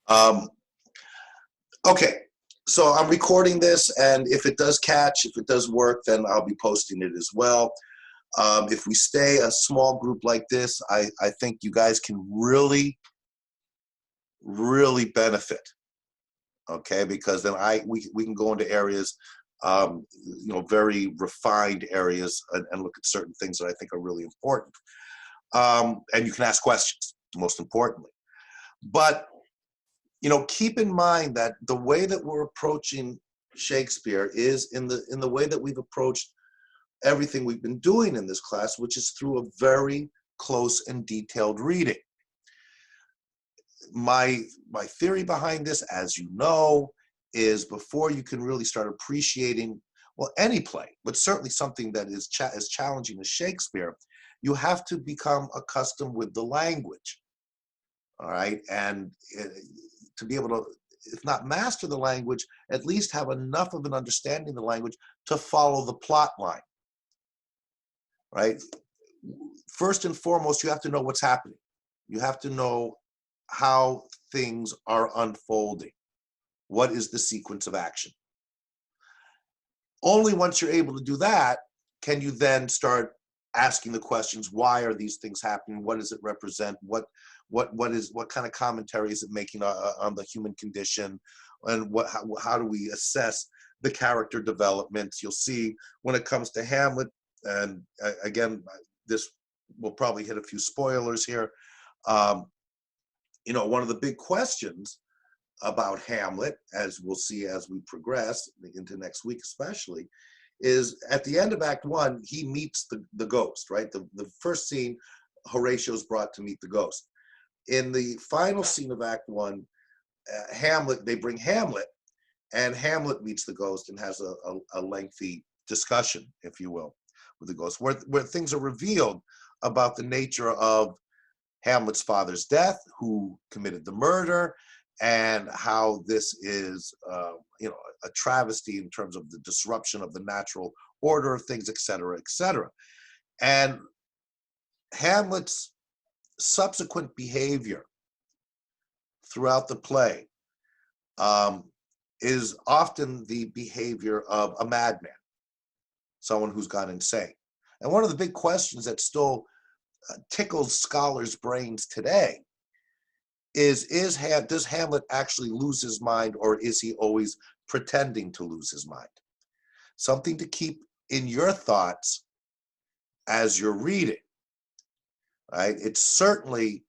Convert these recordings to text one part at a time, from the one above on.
Um, okay, so I'm recording this, and if it does catch, if it does work, then I'll be posting it as well. If we stay a small group like this, I think you guys can really benefit. Okay, because then we can go into areas, very refined areas, and look at certain things that I think are really important. And you can ask questions, most importantly. But keep in mind that the way that we're approaching Shakespeare is in the way that we've approached everything we've been doing in this class, which is through a very close and detailed reading. My theory behind this, as you know, is before you can really start appreciating, well, any play, but certainly something that is as challenging as Shakespeare, you have to become accustomed with the language. All right, and to be able to, if not master the language, at least have enough of an understanding of the language to follow the plot line. Right? First and foremost, you have to know what's happening. You have to know how things are unfolding. What is the sequence of action? Only once you're able to do that can you then start asking the questions: why are these things happening? What does it represent? What kind of commentary is it making on the human condition? And how do we assess the character development? You'll see when it comes to Hamlet, and again, this will probably hit a few spoilers here. One of the big questions about Hamlet, as we'll see as we progress into next week especially, is at the end of Act 1, he meets the ghost, right? The first scene, Horatio's brought to meet the ghost. In the final scene of Act 1, they bring Hamlet, and Hamlet meets the ghost and has a lengthy discussion, if you will, with the ghost, where things are revealed about the nature of Hamlet's father's death, who committed the murder, and how this is, a travesty in terms of the disruption of the natural order of things, et cetera, et cetera. And Hamlet's subsequent behavior throughout the play is often the behavior of a madman, someone who's gone insane. And one of the big questions that still tickles scholars' brains today is does Hamlet actually lose his mind, or is he always pretending to lose his mind? Something to keep in your thoughts as you're reading, right? It's certainly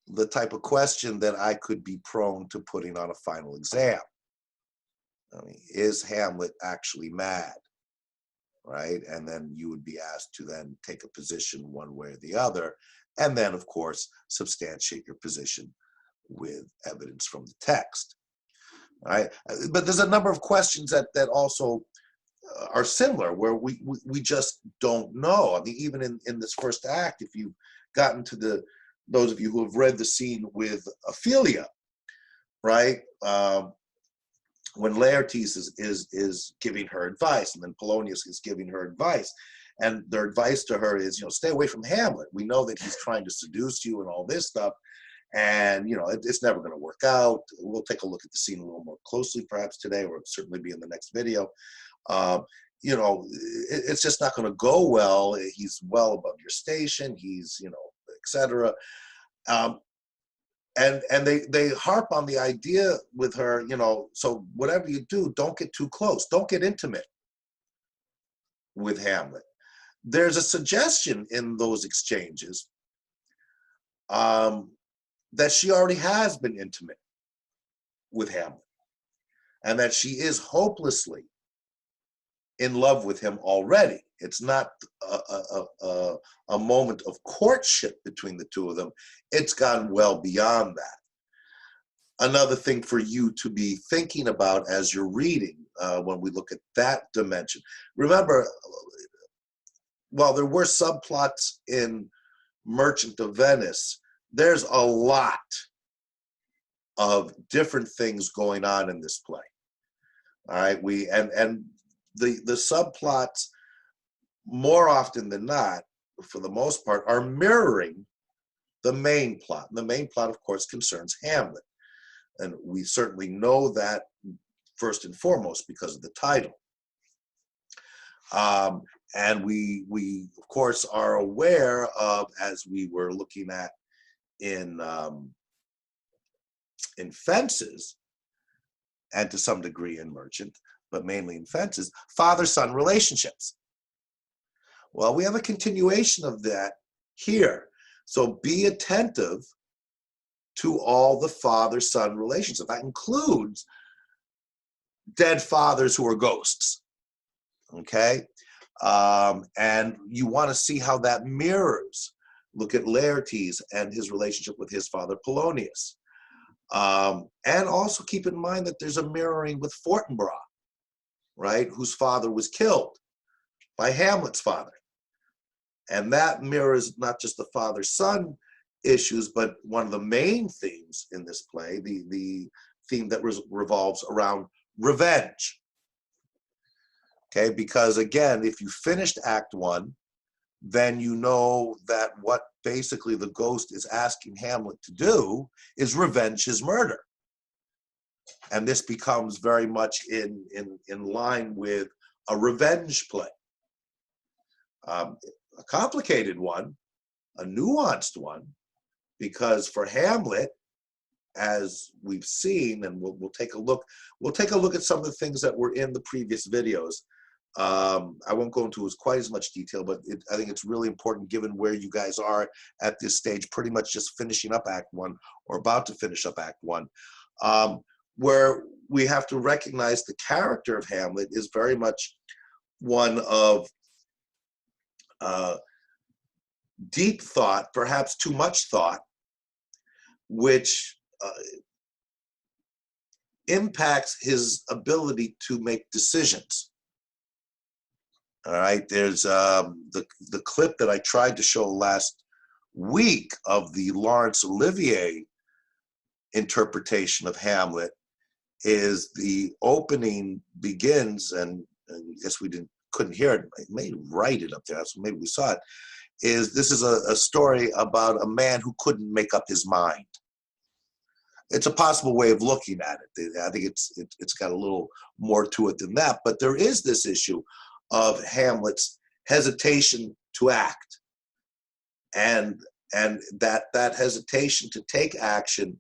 the type of question that I could be prone to putting on a final exam. I mean, is Hamlet actually mad? Right? And then you would be asked to then take a position one way or the other, and then, of course, substantiate your position with evidence from the text. All right? But there's a number of questions that also are similar, where we just don't know. I mean, even in this first act, if you've gotten to those of you who have read the scene with Ophelia, right? When Laertes is giving her advice, and then Polonius is giving her advice, and their advice to her is, stay away from Hamlet. We know that he's trying to seduce you and all this stuff, and it's never going to work out. We'll take a look at the scene a little more closely perhaps today, or certainly be in the next video. It's just not going to go well. He's well above your station. He's, etc. And they harp on the idea with her, so whatever you do, don't get too close. Don't get intimate with Hamlet. There's a suggestion in those exchanges that she already has been intimate with Hamlet, and that she is hopelessly in love with him already. It's not a moment of courtship between the two of them. It's gone well beyond that. Another thing for you to be thinking about as you're reading, when we look at that dimension. Remember, while there were subplots in Merchant of Venice, there's a lot of different things going on in this play. All right, and the subplots, more often than not, for the most part, are mirroring the main plot. And the main plot, of course, concerns Hamlet. And we certainly know that first and foremost because of the title. And we of course are aware of, as we were looking at in Fences, and to some degree in Merchant, but mainly in Fences, father-son relationships. Well, we have a continuation of that here. So be attentive to all the father-son relationships. That includes dead fathers who are ghosts, okay? And you want to see how that mirrors. Look at Laertes and his relationship with his father Polonius. And also keep in mind that there's a mirroring with Fortinbras, right, whose father was killed by Hamlet's father. And that mirrors not just the father-son issues, but one of the main themes in this play, the theme that revolves around revenge. Okay, because again, if you finished Act 1, then you know that what basically the ghost is asking Hamlet to do is revenge his murder. And this becomes very much in line with a revenge play. A complicated one, a nuanced one, because for Hamlet, as we've seen, and we'll take a look at some of the things that were in the previous videos. I won't go into quite as much detail, but I think it's really important given where you guys are at this stage, pretty much just finishing up Act 1 or about to finish up Act 1, where we have to recognize the character of Hamlet is very much one of deep thought, perhaps too much thought, which impacts his ability to make decisions. All right, there's the clip that I tried to show last week of the Laurence Olivier interpretation of Hamlet. Is the opening begins, and I guess we couldn't hear it. I may write it up there, so maybe we saw it. This is a story about a man who couldn't make up his mind. It's a possible way of looking at it. I think it's got a little more to it than that. But there is this issue of Hamlet's hesitation to act, and that hesitation to take action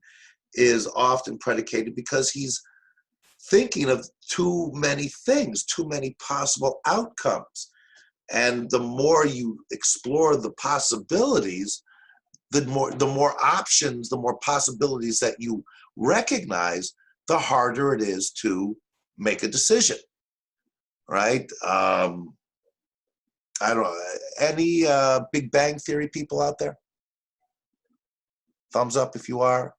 is often predicated because he's thinking of too many things, too many possible outcomes. And the more you explore the possibilities, the more options, the more possibilities that you recognize, the harder it is to make a decision, right? I don't know, any Big Bang Theory people out there? Thumbs up if you are.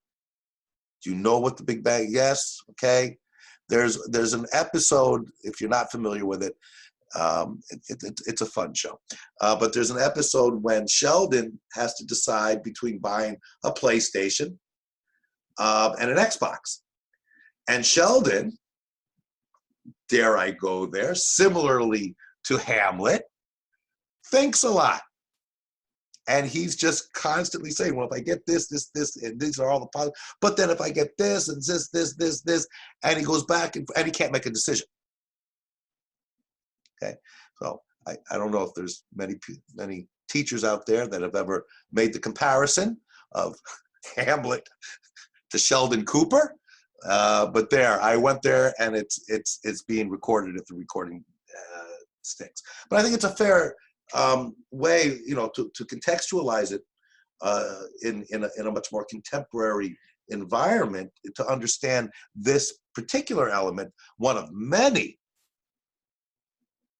Do you know what the Big Bang? Yes, okay. There's an episode, if you're not familiar with it, it's a fun show. But there's an episode when Sheldon has to decide between buying a PlayStation and an Xbox. And Sheldon, dare I go there, similarly to Hamlet, thinks a lot. And he's just constantly saying, well, if I get this, and these are all the positives, but then if I get this, and this, and he goes back and he can't make a decision. Okay, so I don't know if there's many teachers out there that have ever made the comparison of Hamlet to Sheldon Cooper, but there, I went there, and it's being recorded if the recording sticks. But I think it's a fair way, to contextualize it in a much more contemporary environment, to understand this particular element, one of many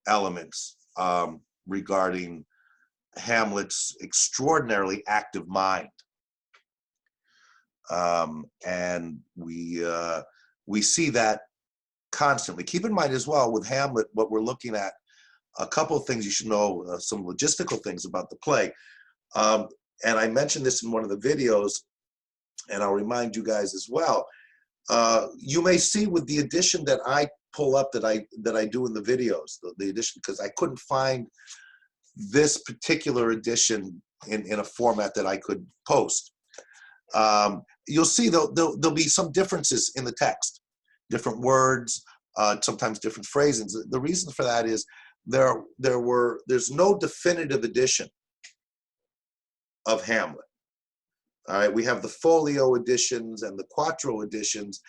elements regarding Hamlet's extraordinarily active mind. And we see that constantly. Keep in mind as well with Hamlet, what we're looking at, a couple of things you should know, some logistical things about the play. And I mentioned this in one of the videos, and I'll remind you guys as well. You may see with the edition that I pull up, that I do in the videos, the edition, because I couldn't find this particular edition in a format that I could post. You'll see there'll be some differences in the text, different words, sometimes different phrasings. The reason for that is there's no definitive edition of Hamlet. All right, we have the folio editions and the quarto editions,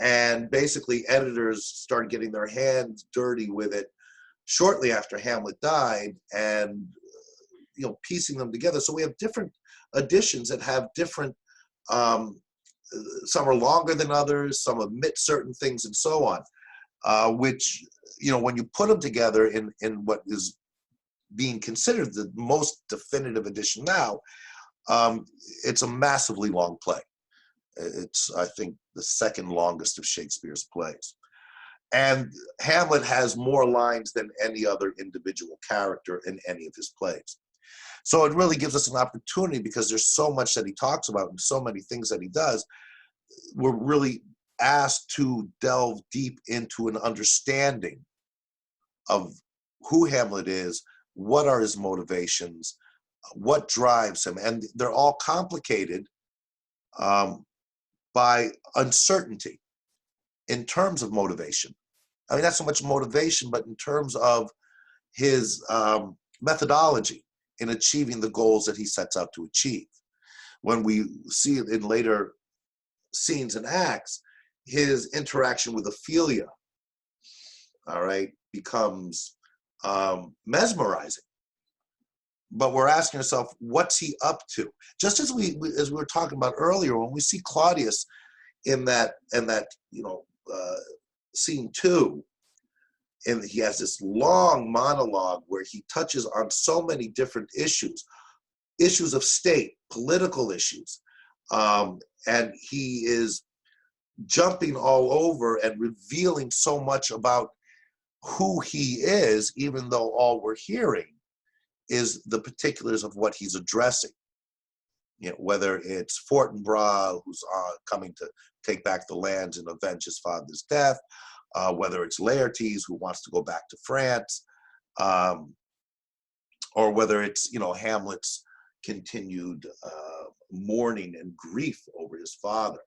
and basically editors started getting their hands dirty with it shortly after Hamlet died, and piecing them together. So we have different editions that have different. Some are longer than others. Some omit certain things, and so on. Which when you put them together in what is being considered the most definitive edition now, it's a massively long play. It's, I think, the second longest of Shakespeare's plays. And Hamlet has more lines than any other individual character in any of his plays. So it really gives us an opportunity, because there's so much that he talks about and so many things that he does. We're really asked to delve deep into an understanding of who Hamlet is, what are his motivations, what drives him. And they're all complicated by uncertainty in terms of motivation. I mean, not so much motivation, but in terms of his methodology in achieving the goals that he sets out to achieve. When we see it in later scenes and acts, his interaction with Ophelia, all right, becomes mesmerizing. But we're asking ourselves, what's he up to? Just as we were talking about earlier, when we see Claudius in that scene 2, and he has this long monologue where he touches on so many different issues of state, political issues, and he is jumping all over and revealing so much about who he is, even though all we're hearing is the particulars of what he's addressing. Whether it's Fortinbras, who's coming to take back the lands and avenge his father's death, whether it's Laertes, who wants to go back to France, or whether it's Hamlet's continued mourning and grief over his father.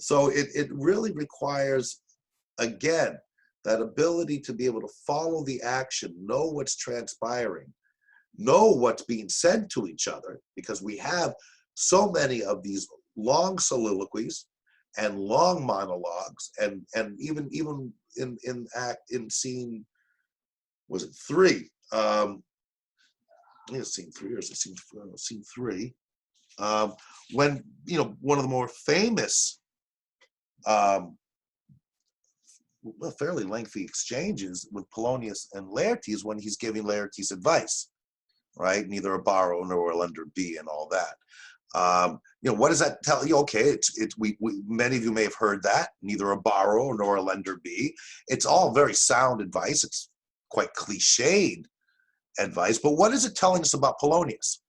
So it really requires, again, that ability to be able to follow the action, know what's transpiring, know what's being said to each other, because we have so many of these long soliloquies and long monologues, and even in scene, was it 3? I think it's scene 3, or is it scene 3? When one of the more famous, fairly lengthy exchanges with Polonius and Laertes, when he's giving Laertes advice, right? Neither a borrower nor a lender be, and all that. What does that tell you? Okay, we many of you may have heard that, neither a borrower nor a lender be. It's all very sound advice. It's quite cliched advice, but what is it telling us about Polonius?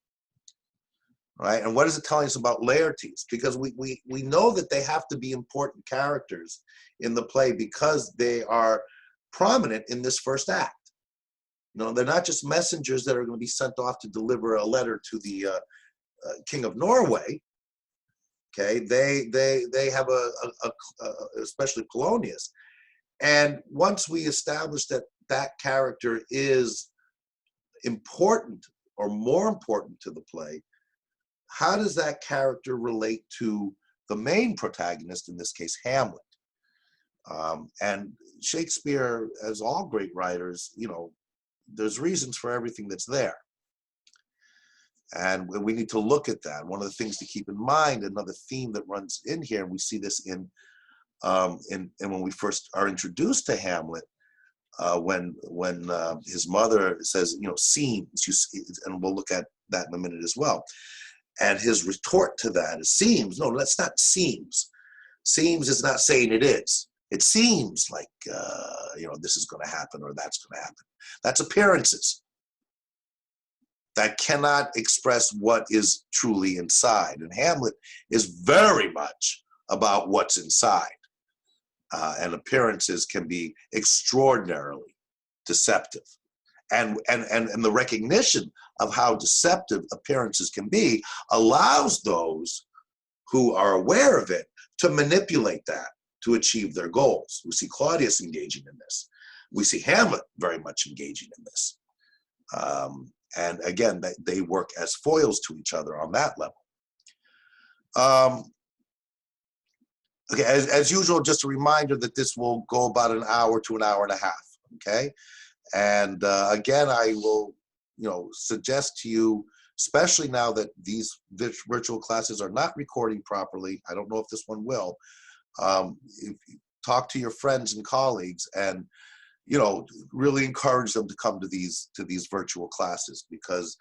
Right? And what is it telling us about Laertes? Because we know that they have to be important characters in the play, because they are prominent in this first act. They're not just messengers that are going to be sent off to deliver a letter to the King of Norway. Okay, they have especially Polonius. And once we establish that that character is important, or more important to the play, how does that character relate to the main protagonist, in this case, Hamlet? And Shakespeare, as all great writers, there's reasons for everything that's there. And we need to look at that. One of the things to keep in mind, another theme that runs in here, and we see this in when we first are introduced to Hamlet, when his mother says, seems, and we'll look at that in a minute as well. And his retort to that is, seems? No, that's not seems. Seems is not saying it is. It seems like, this is going to happen or that's going to happen. That's appearances. That cannot express what is truly inside. And Hamlet is very much about what's inside. And appearances can be extraordinarily deceptive. and the recognition of how deceptive appearances can be allows those who are aware of it to manipulate that to achieve their goals. We see Claudius engaging in this. We see Hamlet very much engaging in this. And again, they work as foils to each other on that level. Okay, as usual, just a reminder that this will go about an hour to an hour and a half, okay? And again, I will, suggest to you, especially now that these virtual classes are not recording properly, I don't know if this one will, talk to your friends and colleagues and, really encourage them to come to these virtual classes, because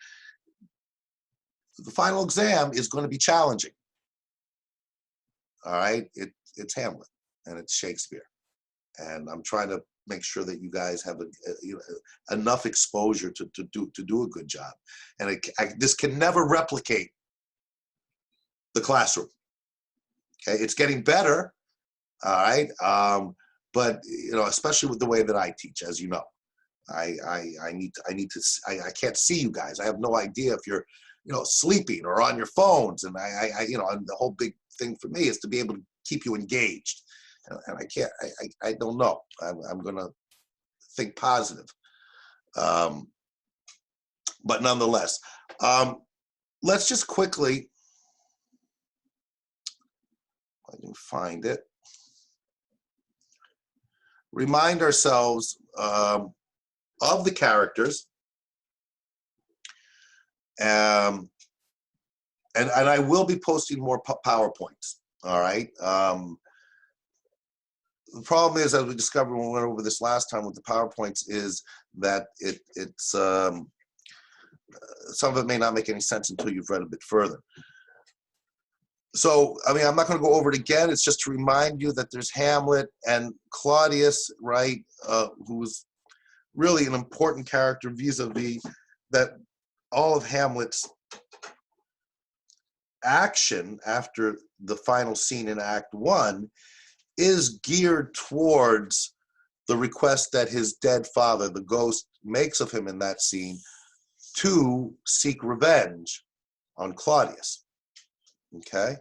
the final exam is going to be challenging. All right, it's Hamlet and it's Shakespeare, and I'm trying to make sure that you guys have enough exposure to do a good job. And this can never replicate the classroom. Okay, it's getting better. All right, but especially with the way that I teach, as you know, I can't see you guys. I have no idea if you're sleeping or on your phones, and and the whole big thing for me is to be able to keep you engaged, and I can't. I don't know. I'm gonna think positive, but nonetheless, let's just quickly, if I can find it, remind ourselves of the characters, and I will be posting more PowerPoints. All right. The problem is, as we discovered when we went over this last time with the PowerPoints, is that it's some of it may not make any sense until you've read a bit further. So, I'm not going to go over it again. It's just to remind you that there's Hamlet and Claudius, right, who's really an important character vis-a-vis that all of Hamlet's action after the final scene in Act 1 is geared towards the request that his dead father, the ghost, makes of him in that scene to seek revenge on Claudius. Okay?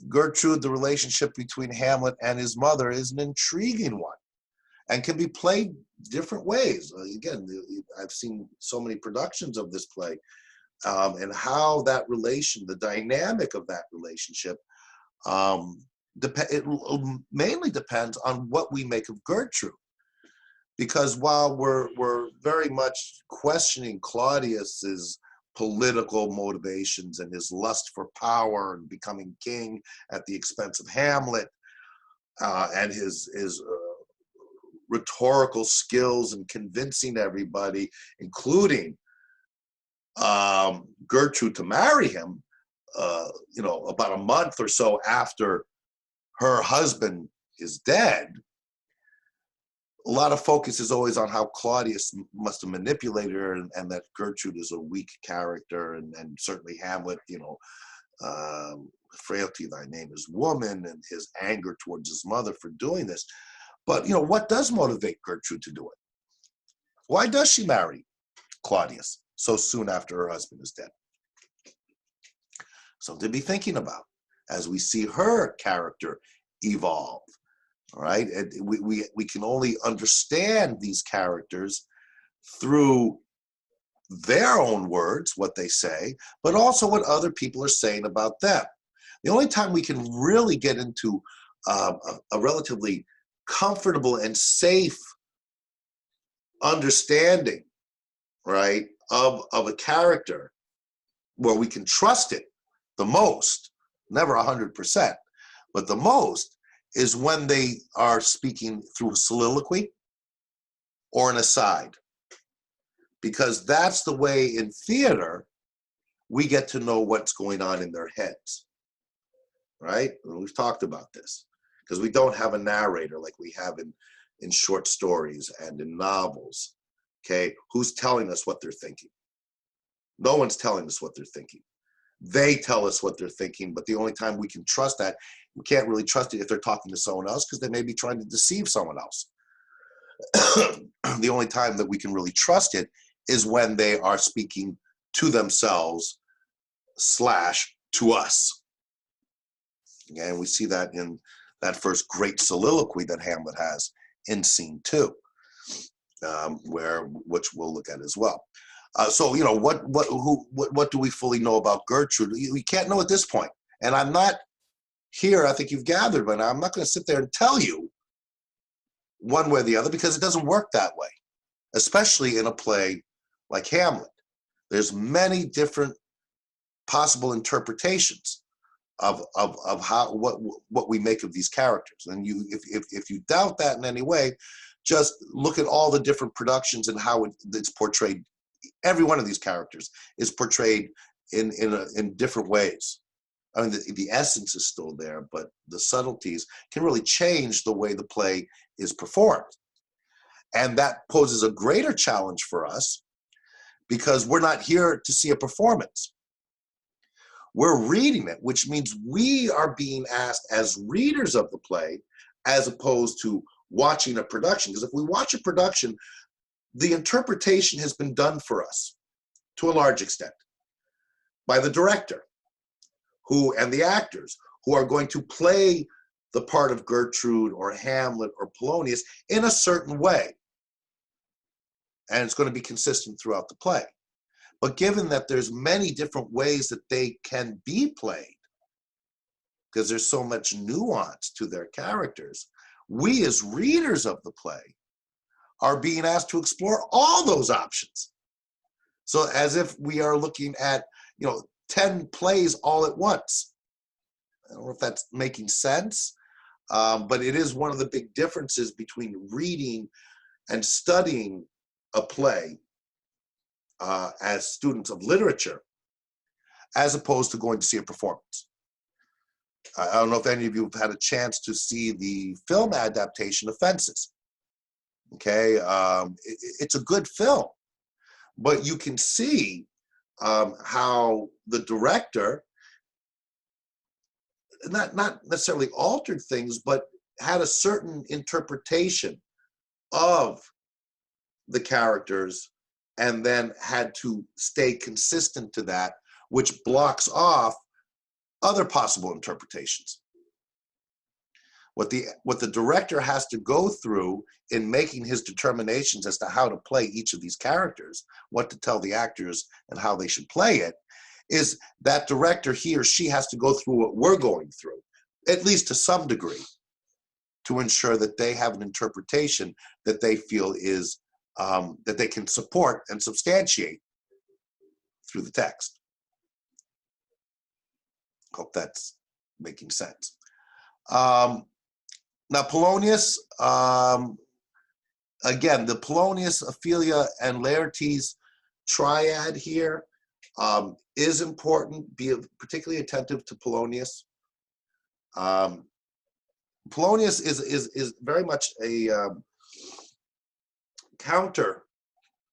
Gertrude, the relationship between Hamlet and his mother, is an intriguing one and can be played different ways. Again, I've seen so many productions of this play, and how that relation, the dynamic of that relationship, it mainly depends on what we make of Gertrude. Because while we're very much questioning Claudius's political motivations and his lust for power and becoming king at the expense of Hamlet, and his rhetorical skills and convincing everybody, including Gertrude, to marry him, about a month or so after her husband is dead, a lot of focus is always on how Claudius must have manipulated her, and that Gertrude is a weak character, and certainly Hamlet, frailty thy name is woman, and his anger towards his mother for doing this. But, what does motivate Gertrude to do it? Why does she marry Claudius so soon after her husband is dead? Something to be thinking about as we see her character evolve. All right, and we can only understand these characters through their own words, what they say, but also what other people are saying about them. The only time we can really get into a relatively comfortable and safe understanding, right, of a character where we can trust it the most, never 100%, but the most, is when they are speaking through soliloquy or an aside. Because that's the way in theater we get to know what's going on in their heads, right? And we've talked about this, because we don't have a narrator like we have in short stories and in novels, okay? Who's telling us what they're thinking? No one's telling us what they're thinking. They tell us what they're thinking, but the only time we can trust that, we can't really trust it if they're talking to someone else, because they may be trying to deceive someone else. The only time that we can really trust it is when they are speaking to themselves / to us. And we see that in that first great soliloquy that Hamlet has in scene 2, which we'll look at as well. So, you know, what do we fully know about Gertrude? We can't know at this point. And I'm not here, I think you've gathered by now, I'm not going to sit there and tell you one way or the other, because it doesn't work that way, especially in a play like Hamlet. There's many different possible interpretations of how what we make of these characters. And if you doubt that in any way, just look at all the different productions and how it's portrayed. Every one of these characters is portrayed in different ways. I mean, the essence is still there, but the subtleties can really change the way the play is performed. And that poses a greater challenge for us, because we're not here to see a performance. We're reading it, which means we are being asked as readers of the play, as opposed to watching a production. Because if we watch a production, the interpretation has been done for us to a large extent by the director and the actors who are going to play the part of Gertrude or Hamlet or Polonius in a certain way. And it's going to be consistent throughout the play. But given that there's many different ways that they can be played, because there's so much nuance to their characters, we as readers of the play are being asked to explore all those options. So as if we are looking at, 10 plays all at once. I don't know if that's making sense, but it is one of the big differences between reading and studying a play as students of literature, as opposed to going to see a performance. I don't know if any of you have had a chance to see the film adaptation of Fences. Okay, it's a good film, but you can see how the director not necessarily altered things, but had a certain interpretation of the characters, and then had to stay consistent to that, which blocks off other possible interpretations. What the director has to go through in making his determinations as to how to play each of these characters, what to tell the actors and how they should play it, is that director, he or she, has to go through what we're going through, at least to some degree, to ensure that they have an interpretation that they feel is that they can support and substantiate through the text. Hope that's making sense. Now, Polonius, again, the Polonius, Ophelia, and Laertes triad here is important. Be particularly attentive to Polonius. Polonius is very much a counter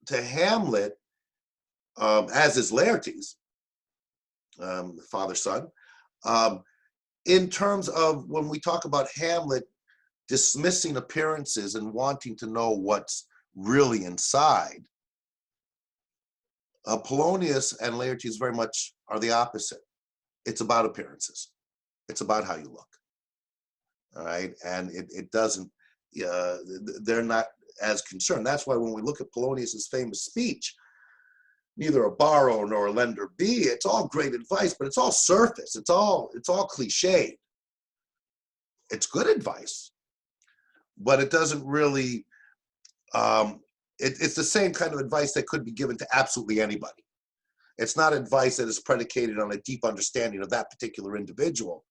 to Hamlet, as is Laertes, father-son, in terms of when we talk about Hamlet dismissing appearances and wanting to know what's really inside. Polonius and Laertes very much are the opposite. It's about appearances. It's about how you look. All right, and it doesn't. They're not as concerned. That's why when we look at Polonius's famous speech, neither a borrower nor a lender be, it's all great advice, but it's all surface. It's all cliched. It's good advice, but it doesn't really. It's the same kind of advice that could be given to absolutely anybody. It's not advice that is predicated on a deep understanding of that particular individual,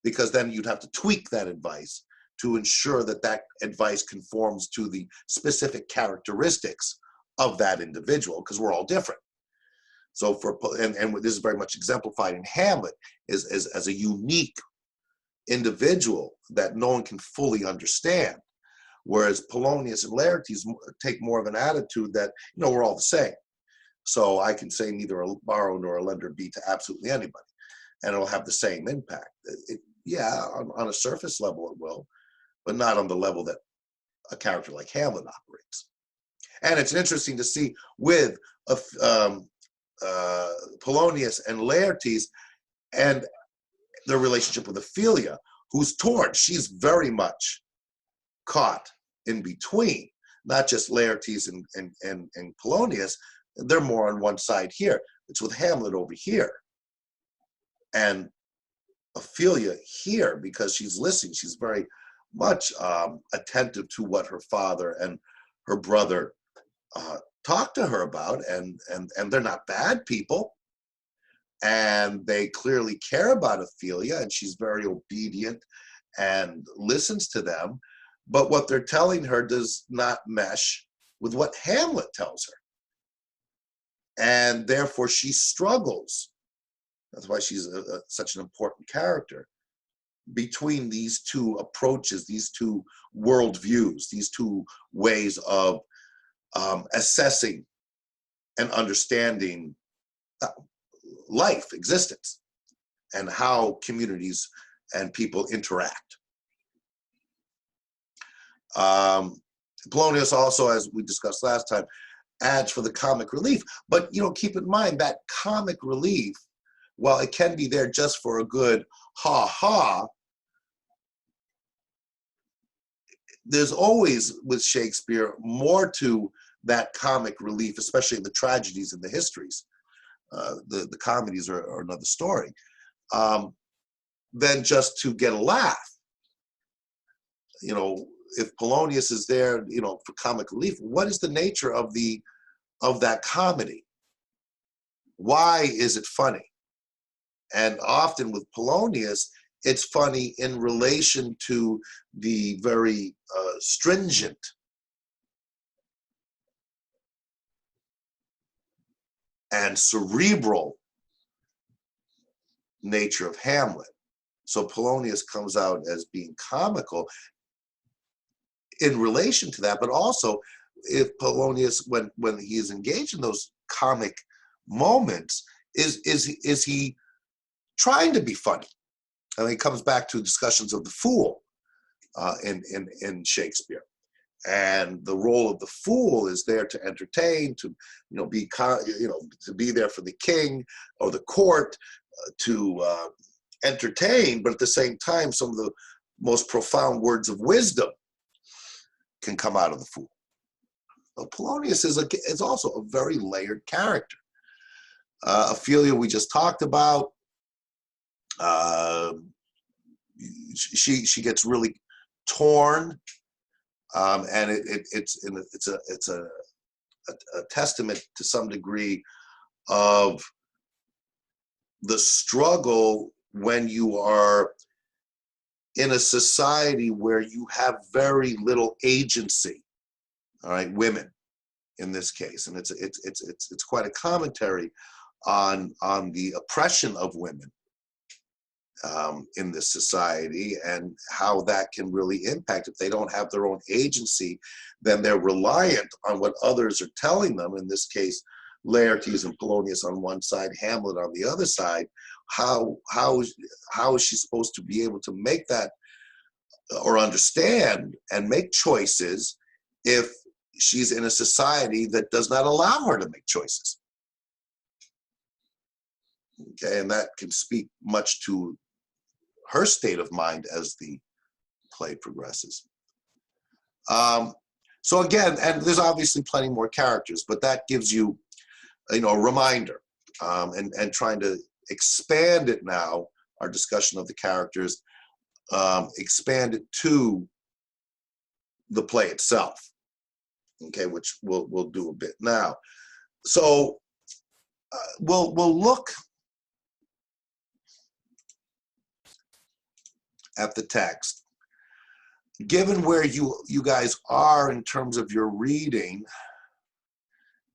because then you'd have to tweak that advice to ensure that that advice conforms to the specific characteristics of that individual, because we're all different. So and this is very much exemplified in Hamlet as a unique individual that no one can fully understand. Whereas Polonius and Laertes take more of an attitude that, we're all the same. So I can say neither a borrower nor a lender be to absolutely anybody, and it'll have the same impact. Yeah, on a surface level it will, but not on the level that a character like Hamlet operates. And it's interesting to see with Polonius and Laertes and their relationship with Ophelia, who's torn. She's very much caught in between, not just Laertes and Polonius. They're more on one side here. It's with Hamlet over here. And Ophelia here, because she's listening, she's very much attentive to what her father and her brother talk to her about, and they're not bad people, and they clearly care about Ophelia, and she's very obedient and listens to them, but what they're telling her does not mesh with what Hamlet tells her, and therefore she struggles. That's why she's such an important character, between these two approaches, these two worldviews, these two ways of assessing and understanding life, existence, and how communities and people interact. Polonius also, as we discussed last time, adds for the comic relief. But keep in mind that comic relief, while it can be there just for a good ha-ha, there's always, with Shakespeare, more to that comic relief, especially in the tragedies and the histories. The comedies are another story, than just to get a laugh. If Polonius is there, for comic relief, what is the nature of that comedy? Why is it funny? And often with Polonius, it's funny in relation to the very stringent and cerebral nature of Hamlet. So Polonius comes out as being comical in relation to that, but also if Polonius, when he is engaged in those comic moments, is he trying to be funny? I mean, it comes back to discussions of the fool in Shakespeare, and the role of the fool is there to entertain, to to be there for the king or the court, to entertain, but at the same time, some of the most profound words of wisdom can come out of the fool. Well, Polonius is also a very layered character. Ophelia, we just talked about. She gets really torn, and it's a testament to some degree of the struggle when you are in a society where you have very little agency. All right, women in this case, and it's quite a commentary on the oppression of women in this society, and how that can really impact. If they don't have their own agency, then they're reliant on what others are telling them. In this case, Laertes and Polonius on one side, Hamlet on the other side. How is she supposed to be able to make that or understand and make choices if she's in a society that does not allow her to make choices? Okay, and that can speak much to her state of mind as the play progresses. So again, and there's obviously plenty more characters, but that gives you, a reminder, and trying to expand it now, our discussion of the characters, expand it to the play itself, okay, which we'll do a bit now. So we'll look at the text. Given where you guys are in terms of your reading,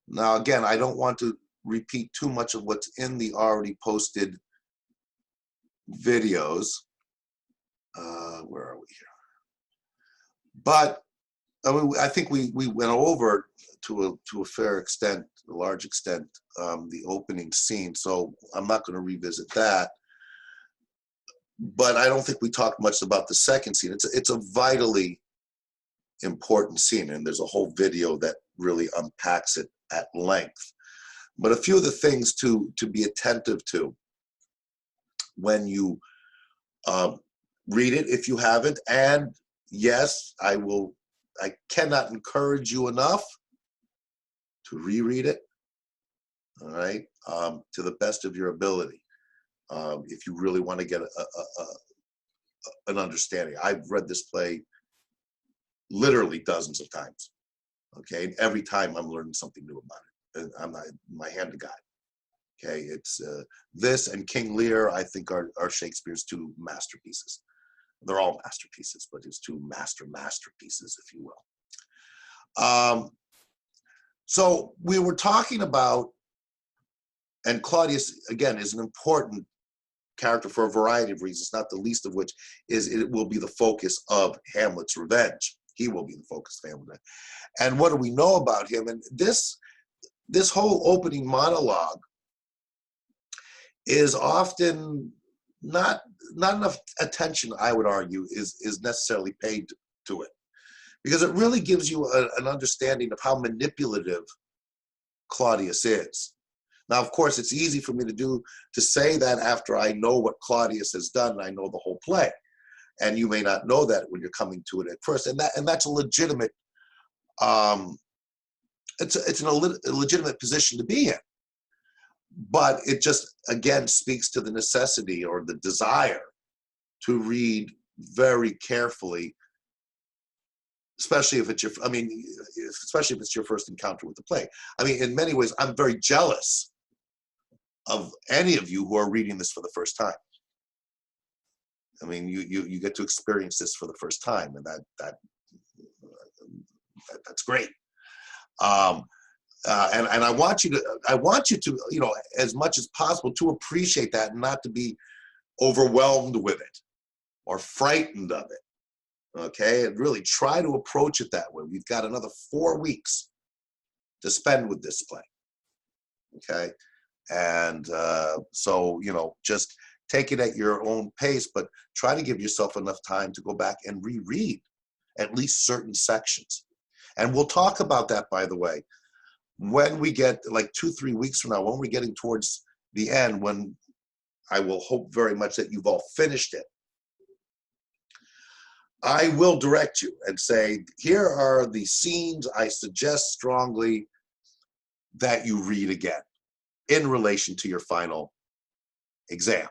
now again, I don't want to repeat too much of what's in the already posted videos. Where are we here? But I mean, I think we went over to a fair extent, a large extent, the opening scene. So I'm not going to revisit that. But I don't think we talked much about the second scene. It's a vitally important scene, and there's a whole video that really unpacks it at length. But a few of the things to be attentive to when you read it, if you haven't, and yes, I cannot encourage you enough to reread it, all right, to the best of your ability. If you really want to get an understanding. I've read this play literally dozens of times, okay? And every time I'm learning something new about it. And I'm not, my hand to God, okay? It's this and King Lear, I think, are Shakespeare's two masterpieces. They're all masterpieces, but his two masterpieces, if you will. So we were talking about, and Claudius, again, is an important character for a variety of reasons, not the least of which is it will be the focus of Hamlet's revenge. He will be the focus of Hamlet's revenge. And what do we know about him? And this whole opening monologue is often not enough attention, I would argue, is necessarily paid to it, because it really gives you an understanding of how manipulative Claudius is. Now, of course, it's easy for me to say that after I know what Claudius has done and I know the whole play, and you may not know that when you're coming to it at first, and that's a legitimate, it's a legitimate position to be in. But it just, again, speaks to the necessity or the desire to read very carefully, especially if it's especially if it's your first encounter with the play. I mean, in many ways, I'm very jealous of any of you who are reading this for the first time. I mean, you get to experience this for the first time, and that's great. And I want you to, you know, as much as possible, to appreciate that and not to be overwhelmed with it or frightened of it. Okay, and really try to approach it that way. We've got another 4 weeks to spend with this play. Okay, and so, you know, just take it at your own pace, but try to give yourself enough time to go back and reread at least certain sections. And we'll talk about that, by the way, when we get like 2-3 weeks from now, when we're getting towards the end, when I will hope very much that you've all finished it. I will direct you and say, here are the scenes I suggest strongly that you read again in relation to your final exam,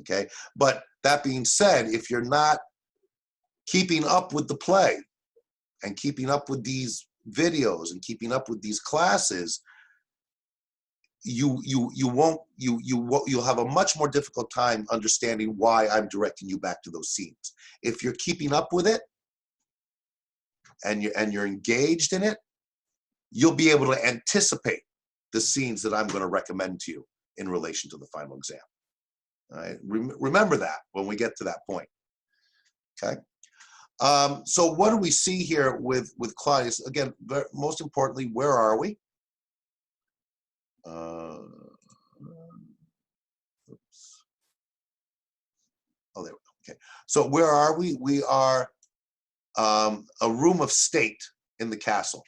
okay? But that being said, if you're not keeping up with the play and keeping up with these videos and keeping up with these classes, you'll have a much more difficult time understanding why I'm directing you back to those scenes. If you're keeping up with it and you're engaged in it, you'll be able to anticipate the scenes that I'm going to recommend to you in relation to the final exam. All right? Remember that when we get to that point. Okay. So what do we see here with Claudius? Again, most importantly, where are we? Oops. Oh, there we go. Okay. So where are we? We are a room of state in the castle.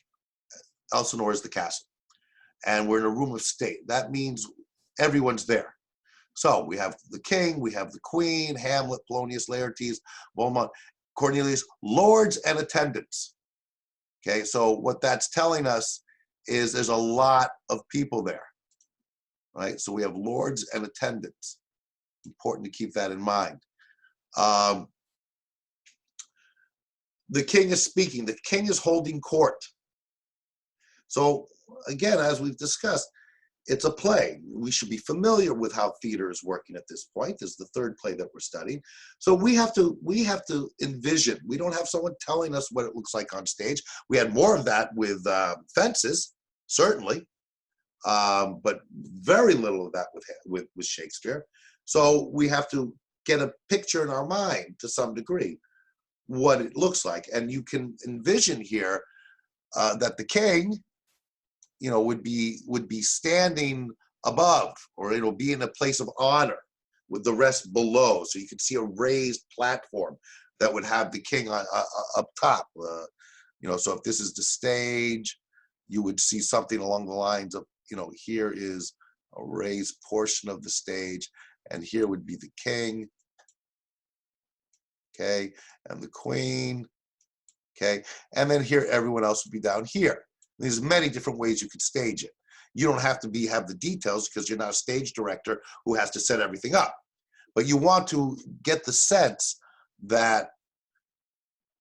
Elsinore is the castle. And we're in a room of state. That means everyone's there. So we have the king, we have the queen, Hamlet, Polonius, Laertes, Beaumont, Cornelius, lords and attendants. Okay, so what that's telling us is there's a lot of people there, right? So we have lords and attendants. Important to keep that in mind. The king is speaking. The king is holding court. So again, as we've discussed, it's a play. We should be familiar with how theater is working at this point. This is the third play that we're studying. So we have to envision. We don't have someone telling us what it looks like on stage. We had more of that with Fences, certainly, but very little of that with Shakespeare. So we have to get a picture in our mind to some degree what it looks like. And you can envision here that the king, you know, would be standing above, or it'll be in a place of honor with the rest below. So you can see a raised platform that would have the king up top, You know, so if this is the stage, you would see something along the lines of, you know, here is a raised portion of the stage, and here would be the king, okay, and the queen, okay, and then here everyone else would be down here. There's many different ways you could stage it. You don't have to have the details because you're not a stage director who has to set everything up. But you want to get the sense that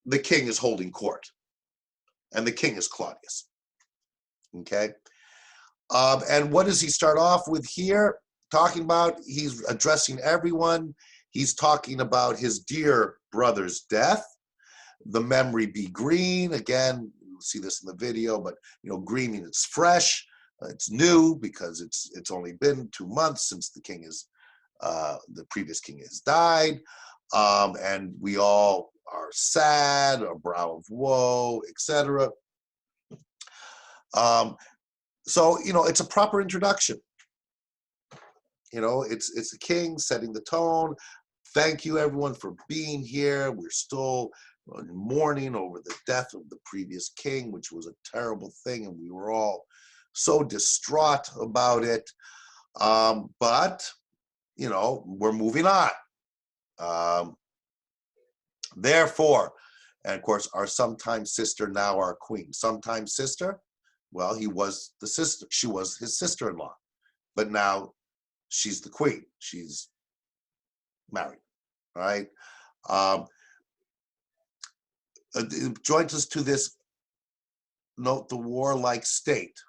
the king is holding court and the king is Claudius. Okay. And what does he start off with here? Talking about, he's addressing everyone. He's talking about his dear brother's death. The memory be green. Again, you'll see this in the video, but you know, green means it's fresh. It's new because it's only been 2 months since the king is, the previous king has died. And we all are sad, a brow of woe, etc. So, you know, it's a proper introduction. You know, it's the king setting the tone. Thank you everyone for being here. We're still mourning over the death of the previous king, which was a terrible thing, and we were all so distraught about it. But, you know, we're moving on. Therefore, and of course, our sometime sister, now our queen. Sometime sister, well, he was the sister. She was his sister-in-law, but now she's the queen. She's married, right? It joins us to this note, the warlike state.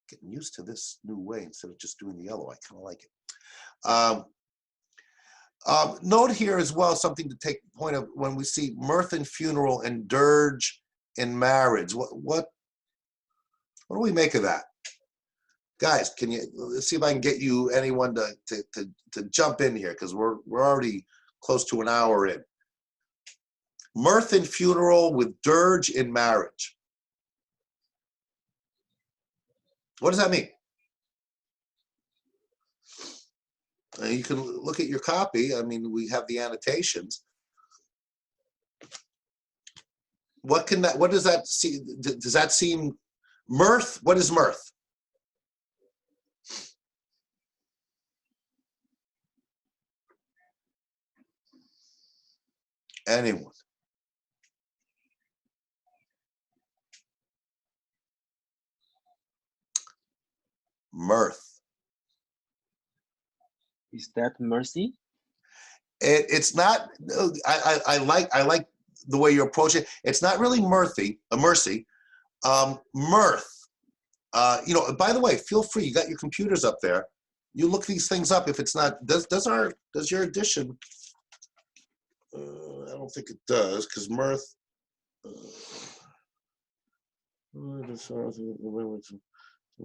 Getting used to this new way instead of just doing the yellow. I kind of like it. Note here as well something to take point of when we see mirth in funeral and dirge in marriage. What do we make of that? Guys, can you, let's see if I can get you anyone to jump in here, because we're already close to an hour in. Mirth in funeral with dirge in marriage. What does that mean? You can look at your copy. I mean, we have the annotations. What does that see? Does that seem mirth? What is mirth? Anyone? Mirth. Is that mercy? It's not. I like the way you approach it. It's not really mercy. Mirth. You know. By the way, feel free. You got your computers up there. You look these things up. If it's not, does your edition? I don't think it does, because mirth.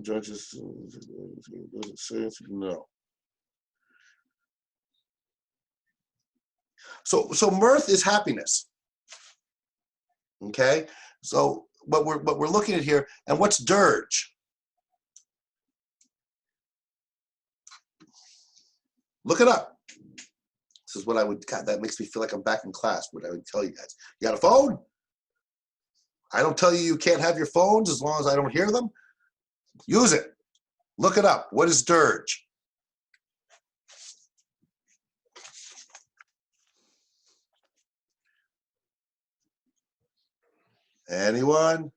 Judges, does it say it? No. So mirth is happiness. Okay. So what we're looking at here, and what's dirge? Look it up. This is what I would. God, that makes me feel like I'm back in class. What I would tell you guys. You got a phone? I don't tell you can't have your phones as long as I don't hear them. Use it. Look it up. What is dirge? Anyone?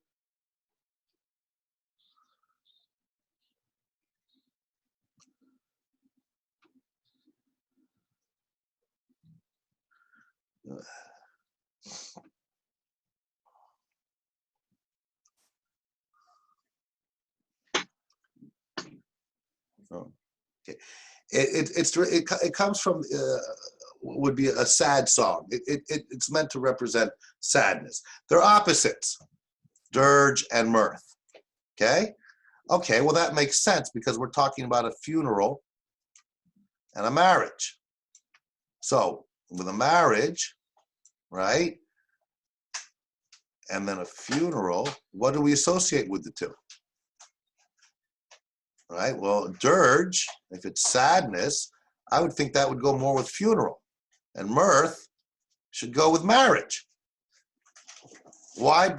Okay. It comes from would be a sad song. It's meant to represent sadness. They're opposites, dirge and mirth. Okay. Okay. Well, that makes sense because we're talking about a funeral and a marriage. So with a marriage, right, and then a funeral, what do we associate with the two? Right. Well, dirge, if it's sadness, I would think that would go more with funeral, and mirth should go with marriage. Why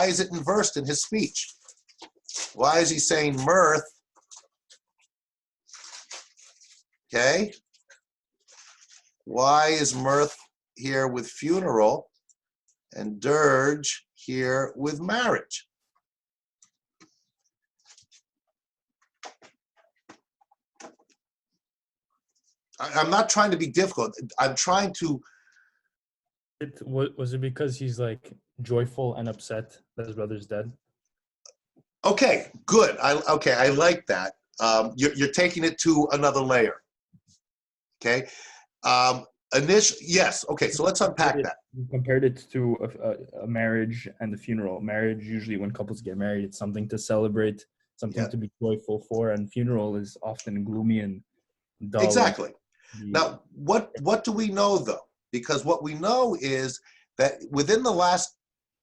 is it inversed in his speech? Why is he saying mirth? Okay. Why is mirth here with funeral and dirge here with marriage? I'm not trying to be difficult. I'm trying to. Was it because he's like joyful and upset that his brother's dead? Okay, good. I like that. You're taking it to another layer. Okay. Yes. Okay. So let's unpack that. You compared it to a marriage and the funeral. Marriage, usually when couples get married, it's something to celebrate, something to be joyful for, and funeral is often gloomy and dull. Exactly. Now, what do we know though? Because what we know is that within the last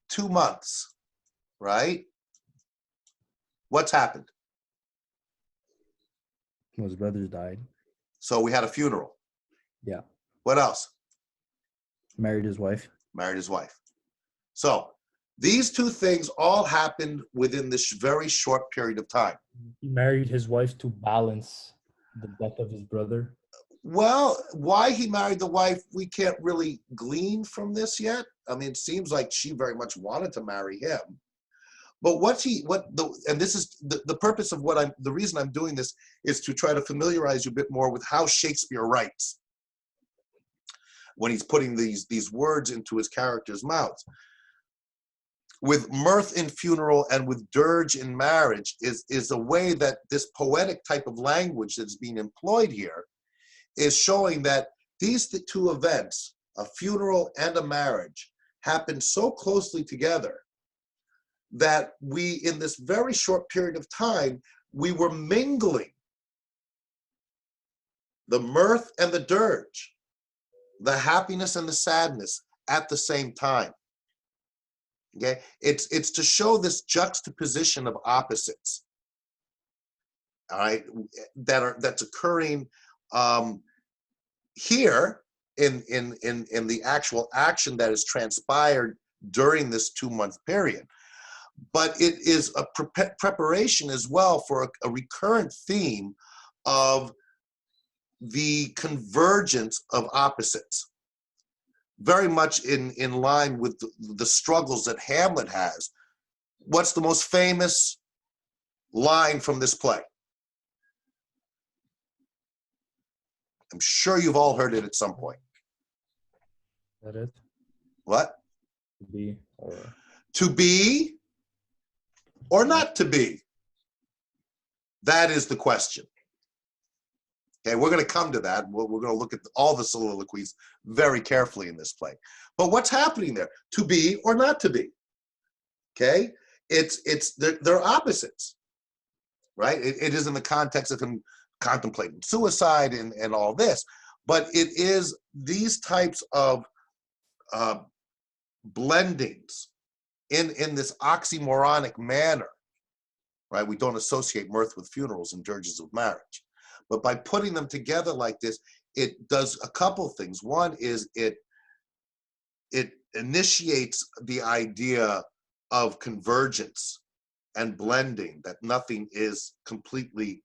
2 months, right? What's happened? Well, his brothers died. So we had a funeral. Yeah. What else? Married his wife. Married his wife. So these two things all happened within this very short period of time. He married his wife to balance the death of his brother. Well, why he married the wife, we can't really glean from this yet. I mean, it seems like she very much wanted to marry him. But this is the purpose of the reason I'm doing this is to try to familiarize you a bit more with how Shakespeare writes when he's putting these words into his characters' mouths. With mirth in funeral and with dirge in marriage is a way that this poetic type of language that's being employed here is showing that these two events, a funeral and a marriage, happen so closely together that we, in this very short period of time, we were mingling the mirth and the dirge, the happiness and the sadness at the same time. Okay, it's to show this juxtaposition of opposites. All right, that's occurring here in the actual action that is transpired during this 2-month period. But it is a preparation as well for a recurrent theme of the convergence of opposites, very much in line with the struggles that Hamlet has. What's the most famous line from this play? I'm sure you've all heard it at some point. Is that it? What? To be or not to be? That is the question. Okay, we're going to come to that. We're going to look at all the soliloquies very carefully in this play. But what's happening there? To be or not to be? Okay, they're opposites, right? It is in the context of him contemplating suicide and all this, but it is these types of blendings in this oxymoronic manner, right? We don't associate mirth with funerals and dirges with marriage. But by putting them together like this, it does a couple things. One is it initiates the idea of convergence and blending, that nothing is completely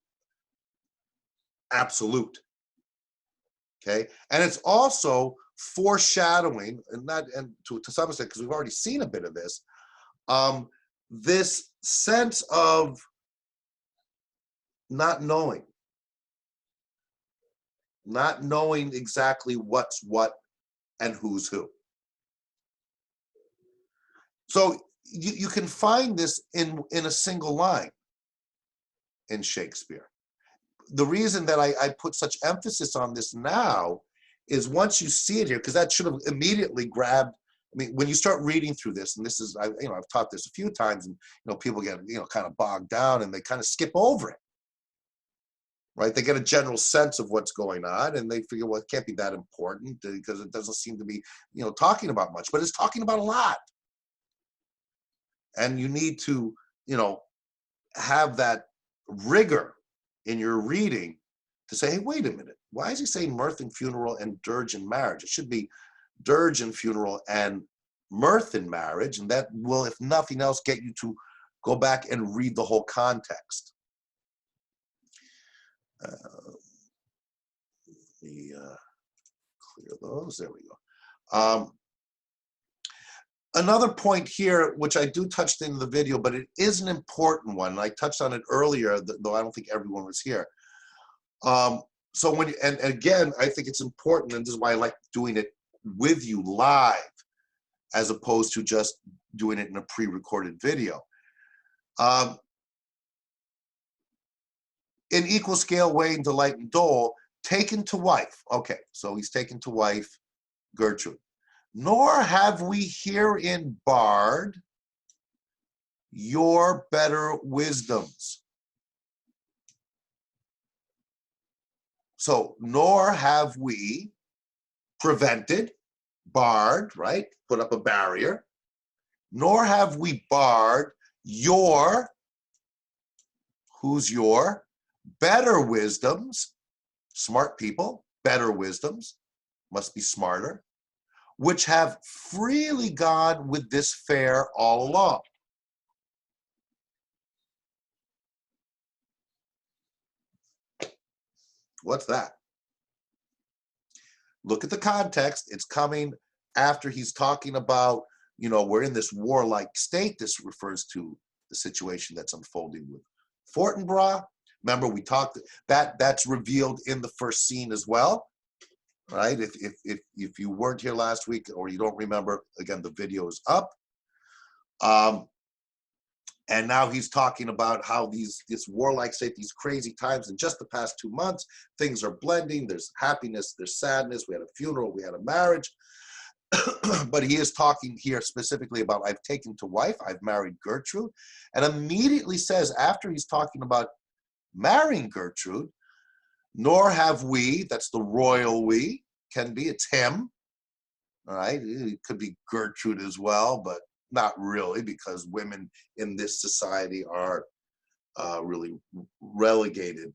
absolute. Okay, and it's also foreshadowing, and to some extent, because we've already seen a bit of this, this sense of not knowing exactly what's what and who's who. So you can find this in a single line in Shakespeare. The reason that I put such emphasis on this now is once you see it here, because that should have immediately grabbed. I mean, when you start reading through this, and this is, I've taught this a few times, and people get kind of bogged down and they kind of skip over it, right? They get a general sense of what's going on, and they figure, well, it can't be that important because it doesn't seem to be, talking about much, but it's talking about a lot, and you need to, have that rigor in your reading to say, hey, wait a minute, why is he saying mirth and funeral and dirge and marriage? It should be dirge and funeral and mirth in marriage, and that will, if nothing else, get you to go back and read the whole context. Let me clear those. There we go. Another point here, which I do touch in the video, but it is an important one. I touched on it earlier, though I don't think everyone was here. So when, and again, I think it's important, and this is why I like doing it with you live, as opposed to just doing it in a pre-recorded video. In equal scale, weighing delight and dole, taken to wife. Okay, so he's taken to wife Gertrude. Nor have we herein barred your better wisdoms. So, nor have we prevented, barred, right? Put up a barrier. Nor have we barred your, who's your, better wisdoms, smart people, better wisdoms, must be smarter, which have freely gone with this fair all along. What's that? Look at the context. It's coming after he's talking about, you know, we're in this warlike state. This refers to the situation that's unfolding with Fortinbras. Remember, we talked that's revealed in the first scene as well, right? If you weren't here last week or you don't remember, again, the video is up. And now he's talking about how this warlike state, these crazy times, in just the past 2 months, things are blending. There's happiness, there's sadness. We had a funeral, we had a marriage. But he is talking here specifically about, I've taken to wife, I've married Gertrude, and immediately says, after he's talking about marrying Gertrude, nor have we, that's the royal we, can be, it's him, all right? It could be Gertrude as well, but not really, because women in this society are really relegated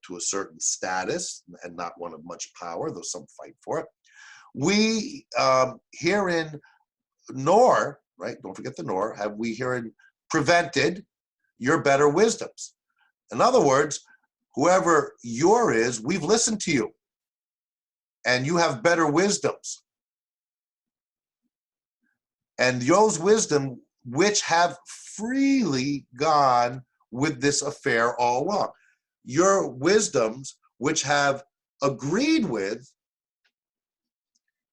to a certain status and not one of much power, though some fight for it. We herein, nor, right, don't forget the nor, have we herein prevented your better wisdoms. In other words, whoever your is, we've listened to you, and you have better wisdoms. And those wisdom which have freely gone with this affair all along. Your wisdoms which have agreed with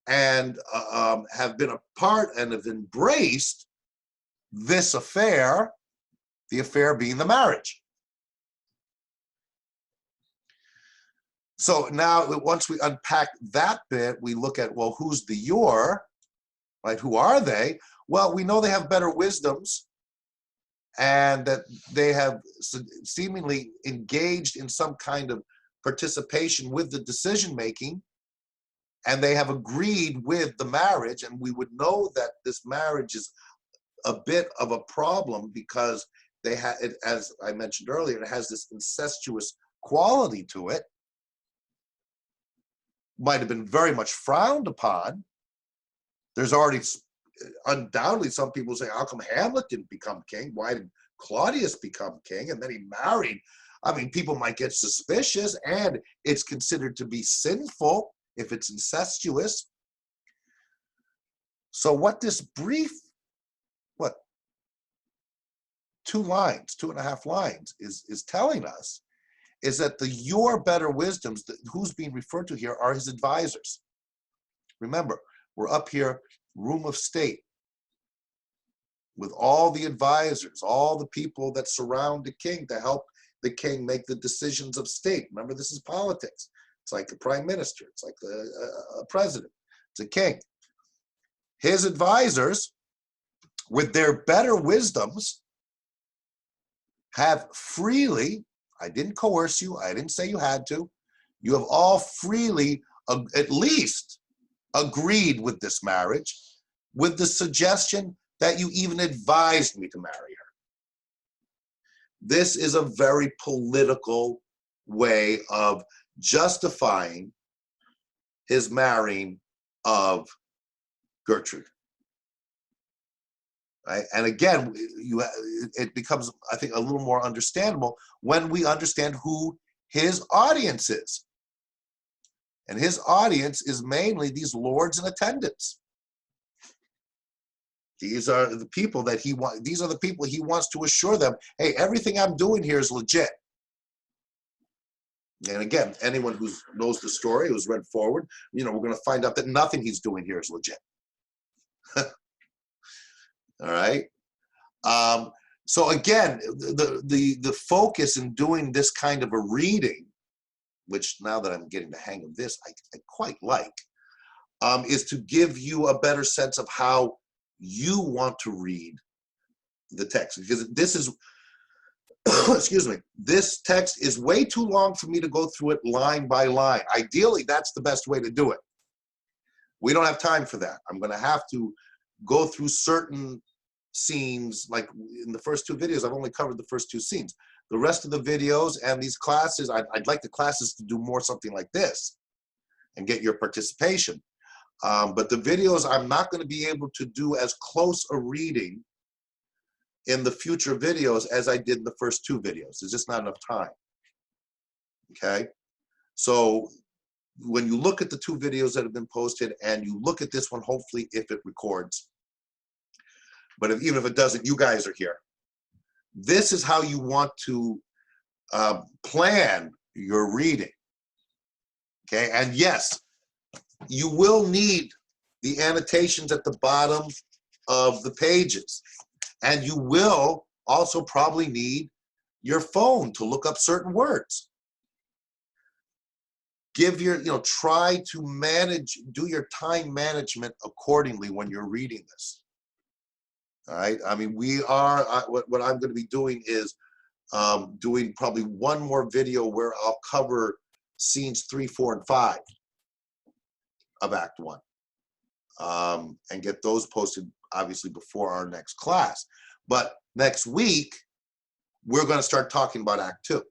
and have been a part and have embraced this affair, the affair being the marriage. So now, once we unpack that bit, we look at, well, who's the your, right? Who are they? Well, we know they have better wisdoms and that they have seemingly engaged in some kind of participation with the decision-making, and they have agreed with the marriage, and we would know that this marriage is a bit of a problem because they have, as I mentioned earlier, it has this incestuous quality to it. Might have been very much frowned upon. There's already undoubtedly some people say, how come Hamlet didn't become king? Why did Claudius become king? And then he married. I mean, people might get suspicious, and it's considered to be sinful if it's incestuous. So what this brief, 2 lines, 2.5 lines is telling us is that your better wisdoms, who's being referred to here, are his advisors. Remember, we're up here, room of state, with all the advisors, all the people that surround the king to help the king make the decisions of state. Remember, this is politics. It's like a prime minister. It's like a president. It's a king. His advisors, with their better wisdoms, have freely, I didn't coerce you, I didn't say you had to, you have all freely, at least, agreed with this marriage, with the suggestion that you even advised me to marry her. This is a very political way of justifying his marrying of Gertrude. right? And again, it becomes, I think, a little more understandable when we understand who his audience is. And his audience is mainly these lords and attendants. These are the people that these are the people he wants to assure them, hey, everything I'm doing here is legit. And again, anyone who knows the story, who's read forward, we're going to find out that nothing he's doing here is legit. All right. So again, the focus in doing this kind of a reading, which now that I'm getting the hang of this, I quite like, is to give you a better sense of how you want to read the text. Because this is, excuse me, this text is way too long for me to go through it line by line. Ideally, that's the best way to do it. We don't have time for that. I'm going to have to go through certain scenes. Like in the first two videos, I've only covered the first two scenes. The rest of the videos and these classes, I'd like the classes to do more something like this and get your participation. But the videos, I'm not going to be able to do as close a reading in the future videos as I did in the first two videos. There's just not enough time. Okay? So when you look at the two videos that have been posted and you look at this one, hopefully if it records, but even if it doesn't, you guys are here. This is how you want to plan your reading. Okay? And yes, you will need the annotations at the bottom of the pages. And you will also probably need your phone to look up certain words. Try to do your time management accordingly when you're reading this. All right. I mean, what I'm going to be doing is doing probably one more video where I'll cover scenes 3, 4, and 5 of Act 1, and get those posted obviously before our next class. But next week, we're going to start talking about Act 2.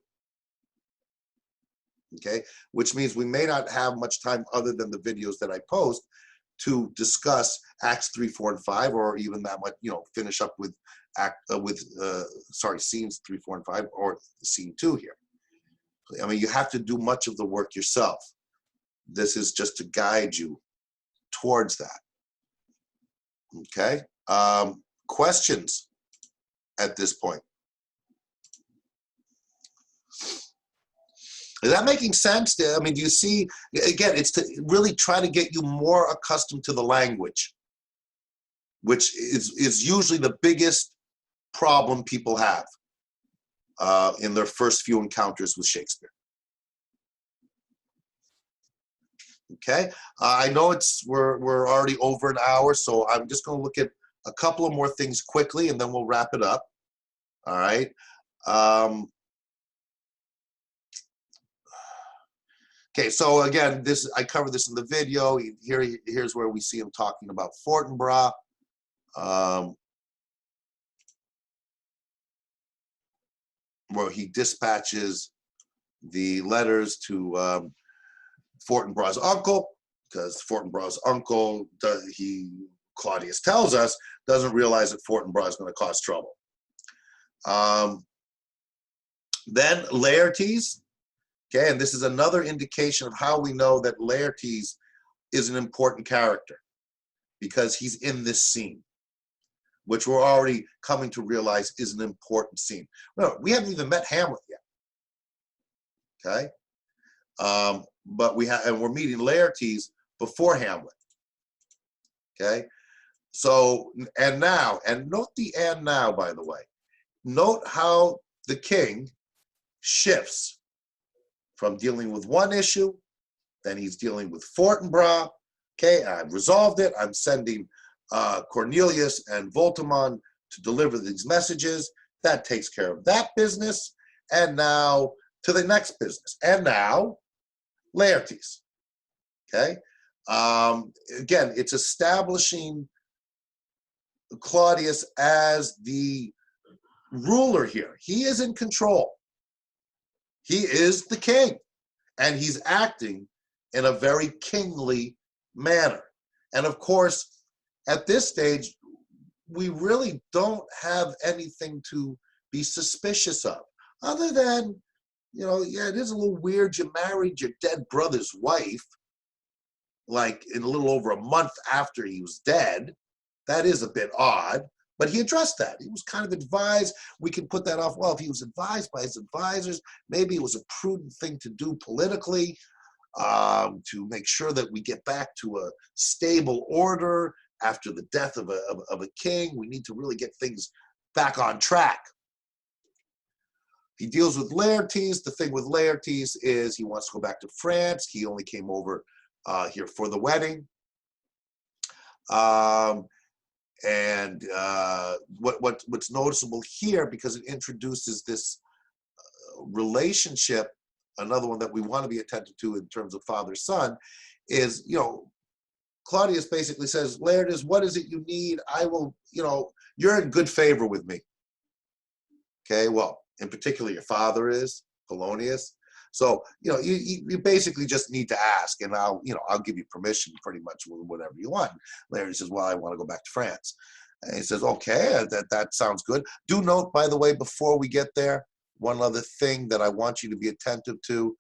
Okay, which means we may not have much time other than the videos that I post to discuss Acts 3, 4, and 5, or even that much, finish up with scenes 3, 4, and 5, or scene 2 here. I mean, you have to do much of the work yourself. This is just to guide you towards that. Okay. Questions at this point? Is that making sense? I mean, do you see, again, it's to really try to get you more accustomed to the language, which is usually the biggest problem people have in their first few encounters with Shakespeare. Okay, I know we're already over an hour, so I'm just going to look at a couple of more things quickly, and then we'll wrap it up. All right. Okay, so again, I covered this in the video. Here's where we see him talking about Fortinbras. Where he dispatches the letters to Fortinbras' uncle, because Fortinbras' uncle, Claudius tells us, doesn't realize that Fortinbras is going to cause trouble. Then Laertes, okay, and this is another indication of how we know that Laertes is an important character, because he's in this scene, which we're already coming to realize is an important scene. No, we haven't even met Hamlet yet. Okay, but we're meeting Laertes before Hamlet. Okay, so and note the and now, by the way. Note how the king shifts from dealing with one issue, then he's dealing with Fortinbras. Okay, I've resolved it. I'm sending Cornelius and Voltimand to deliver these messages. That takes care of that business. And now to the next business. And now Laertes. Okay, again, it's establishing Claudius as the ruler here. He is in control. He is the king, and he's acting in a very kingly manner. And of course, at this stage, we really don't have anything to be suspicious of, other than, yeah, it is a little weird. You married your dead brother's wife, like in a little over a month after he was dead. That is a bit odd, but he addressed that. He was kind of advised. We can put that off. Well, if he was advised by his advisors, maybe it was a prudent thing to do politically, to make sure that we get back to a stable order after the death of a king. We need to really get things back on track. He deals with Laertes. The thing with Laertes is he wants to go back to France. He only came over here for the wedding. What's noticeable here, because it introduces this relationship, another one that we want to be attentive to in terms of father-son, is, Claudius basically says, Laertes, what is it you need? I will, you're in good favor with me. Okay, well, in particular, your father is, Polonius. So, you basically just need to ask, and I'll give you permission pretty much with whatever you want. Larry says, well, I want to go back to France. And he says, okay, that sounds good. Do note, by the way, before we get there, one other thing that I want you to be attentive to: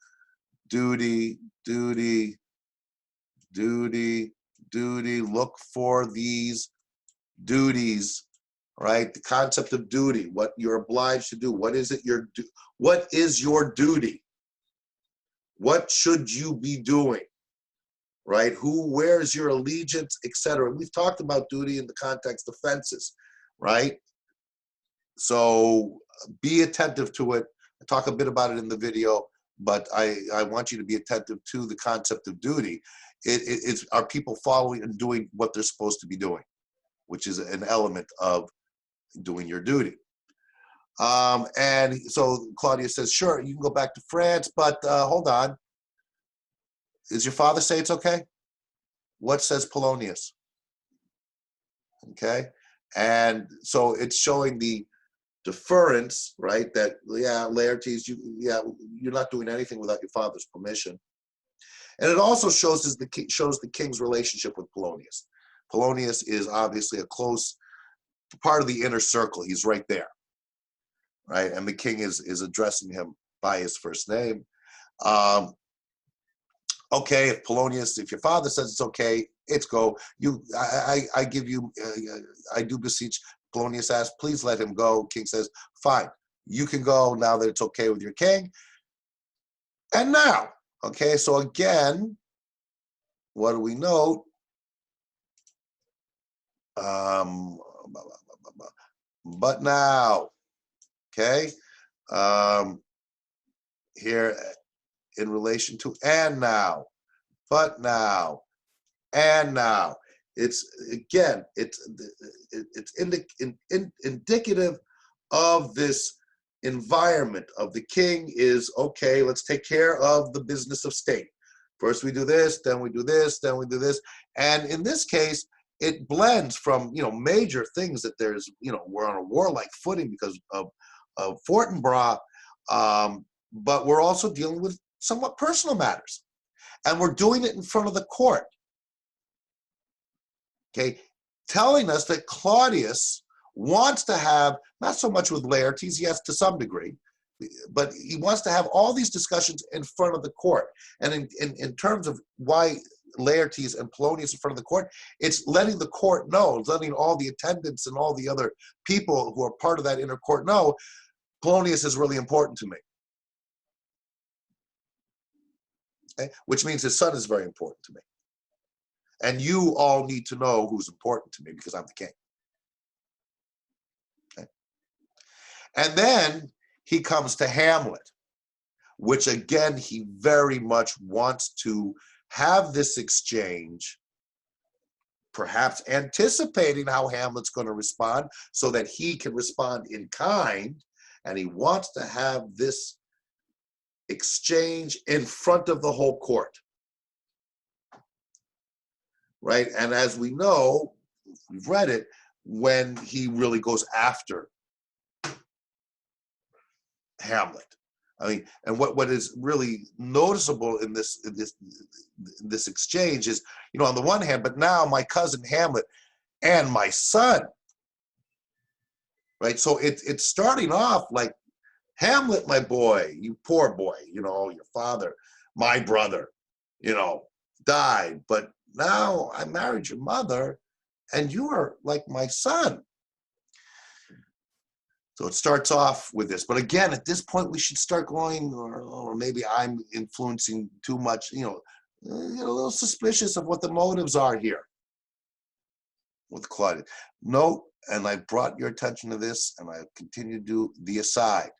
duty, duty, duty, duty. Look for these duties, right? The concept of duty, what you're obliged to do. What is it what is your duty? What should you be doing, right? Where's your allegiance, etc. We've talked about duty in the context of fences, right? So be attentive to it. I talk a bit about it in the video, but I want you to be attentive to the concept of duty. Are people following and doing what they're supposed to be doing, which is an element of doing your duty. And so Claudius says, sure, you can go back to France, but hold on. Does your father say it's okay? What says Polonius? Okay. And so it's showing the deference, right? That, yeah, Laertes, you're not doing anything without your father's permission. And it also shows the king's relationship with Polonius. Polonius is obviously a close part of the inner circle. He's right there, right? And the king is addressing him by his first name. Okay, if your father says it's okay, it's go. I give you, I do beseech. Polonius asks, please let him go. King says, fine, you can go now that it's okay with your king. And now, okay, so again, what do we note? But now, okay, here in relation to and now, but now, and now. It's again, it's indicative of this environment of the king is, okay, let's take care of the business of state. First we do this, then we do this, then we do this. And in this case, it blends from, major things that there's, we're on a warlike footing because of Fortinbras, but we're also dealing with somewhat personal matters. And we're doing it in front of the court. Okay, telling us that Claudius wants to have, not so much with Laertes, yes, to some degree, but he wants to have all these discussions in front of the court. And in terms of why Laertes and Polonius in front of the court, it's letting the court know, it's letting all the attendants and all the other people who are part of that inner court know, Polonius is really important to me. Okay? Which means his son is very important to me. And you all need to know who's important to me because I'm the king. Okay? And then he comes to Hamlet, which again, he very much wants to have this exchange, perhaps anticipating how Hamlet's going to respond so that he can respond in kind. And he wants to have this exchange in front of the whole court. Right? And as we know, we've read it, when he really goes after Hamlet. I mean, and what is really noticeable in this exchange is, on the one hand, but now my cousin Hamlet and my son right? So it's starting off like, Hamlet, my boy, you poor boy, you know, your father, my brother, you know, died, but now I married your mother and you are like my son. So it starts off with this. But again, at this point, we should start going, or maybe I'm influencing too much, you know, get a little suspicious of what the motives are here with Claudia. Note, and I brought your attention to this, and I continue to do the aside.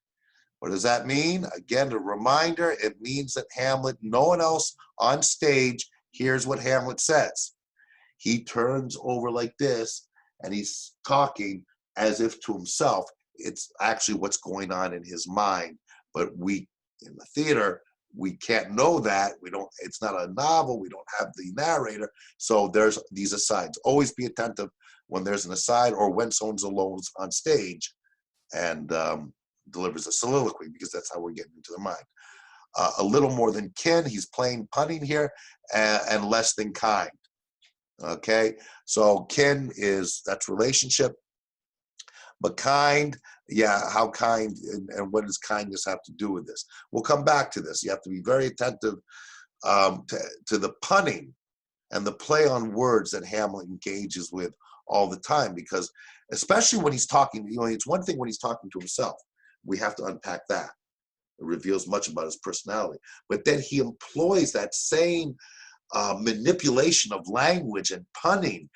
What does that mean? Again, a reminder, it means that Hamlet, no one else on stage hears what Hamlet says. He turns over like this, and he's talking as if to himself. It's actually what's going on in his mind. But we, in the theater, we can't know that. We don't, it's not a novel. We don't have the narrator. So there's these asides. Always be attentive when there's an aside or when someone's alone on stage and delivers a soliloquy, because that's how we're getting into the mind. A little more than kin, he's playing punning here, and less than kind. Okay, so kin is, that's relationship, but kind, yeah, how kind, and what does kindness have to do with this? We'll come back to this. You have to be very attentive to the punning and the play on words that Hamlet engages with all the time, because especially when he's talking, you know, it's one thing when he's talking to himself. We have to unpack that. It reveals much about his personality. But then he employs that same manipulation of language and punning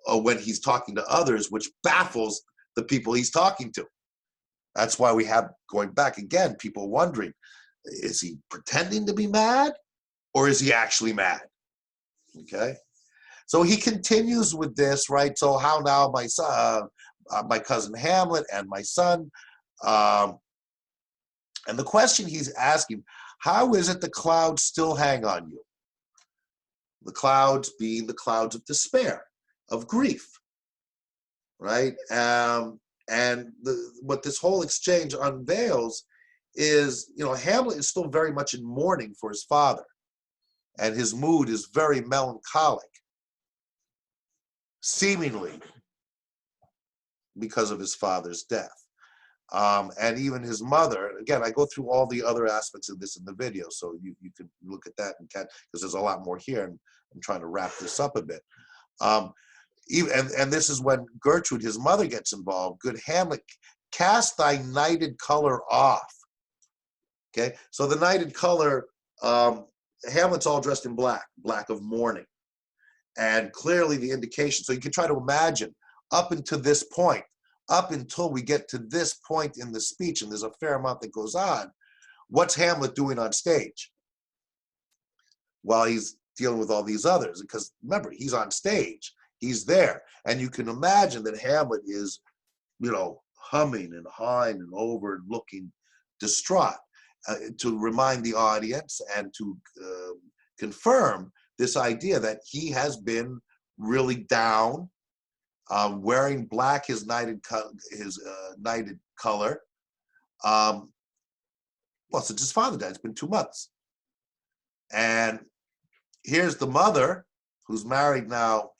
when he's talking to others, which baffles the people he's talking to. That's why we have, going back again, people wondering, is he pretending to be mad or is he actually mad? Okay. So he continues with this, right? So how now my son, my cousin Hamlet and my son, and the question he's asking, how is it the clouds still hang on you? The clouds being the clouds of despair, of grief, right? And what this whole exchange unveils is, you know, Hamlet is still very much in mourning for his father, and his mood is very melancholic, seemingly because of his father's death. And even his mother, again, I go through all the other aspects of this in the video, so you can look at that and catch, because there's a lot more here, and I'm trying to wrap this up a bit. And this is when Gertrude, his mother, gets involved. Good Hamlet, cast thy nighted color off. Okay, so the nighted color, Hamlet's all dressed in black, black of mourning. And clearly the indication, so you can try to imagine up until this point, up until we get to this point in the speech, and there's a fair amount that goes on, what's Hamlet doing on stage while he's dealing with all these others? Because remember, he's on stage, he's there, and you can imagine that Hamlet is, you know, humming and hawing and over and looking distraught, to remind the audience and to confirm this idea that he has been really down, wearing black, his nighted color. Well, since his father died, it's been 2 months. And here's the mother, who's married now,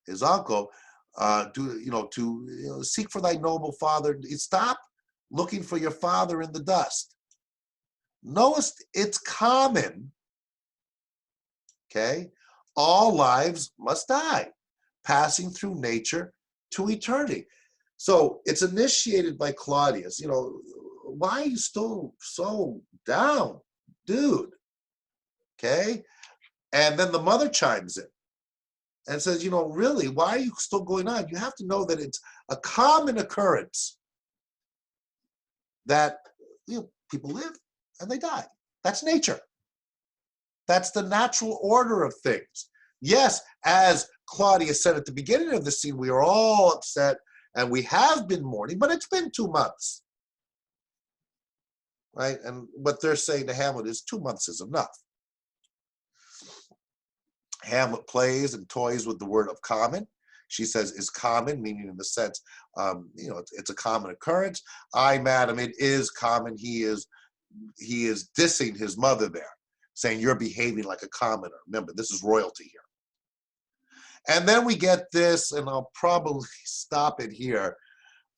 his uncle, to seek for thy noble father. Stop looking for your father in the dust. Notice it's common, okay? All lives must die, passing through nature to eternity. So it's initiated by Claudius. You know, why are you still so down, dude? Okay? And then the mother chimes in and says, you know, really, why are you still going on? You have to know that it's a common occurrence that, you know, people live and they die. That's nature. That's the natural order of things. Yes, as Claudius said at the beginning of the scene, we are all upset and we have been mourning, but it's been 2 months. Right? And what they're saying to Hamlet is 2 months is enough. Hamlet plays and toys with the word of common. She says is common, meaning in the sense, you know, it's a common occurrence. I, madam, it is common. He is dissing his mother there, saying you're behaving like a commoner. Remember, this is royalty here. And then we get this, and I'll probably stop it here,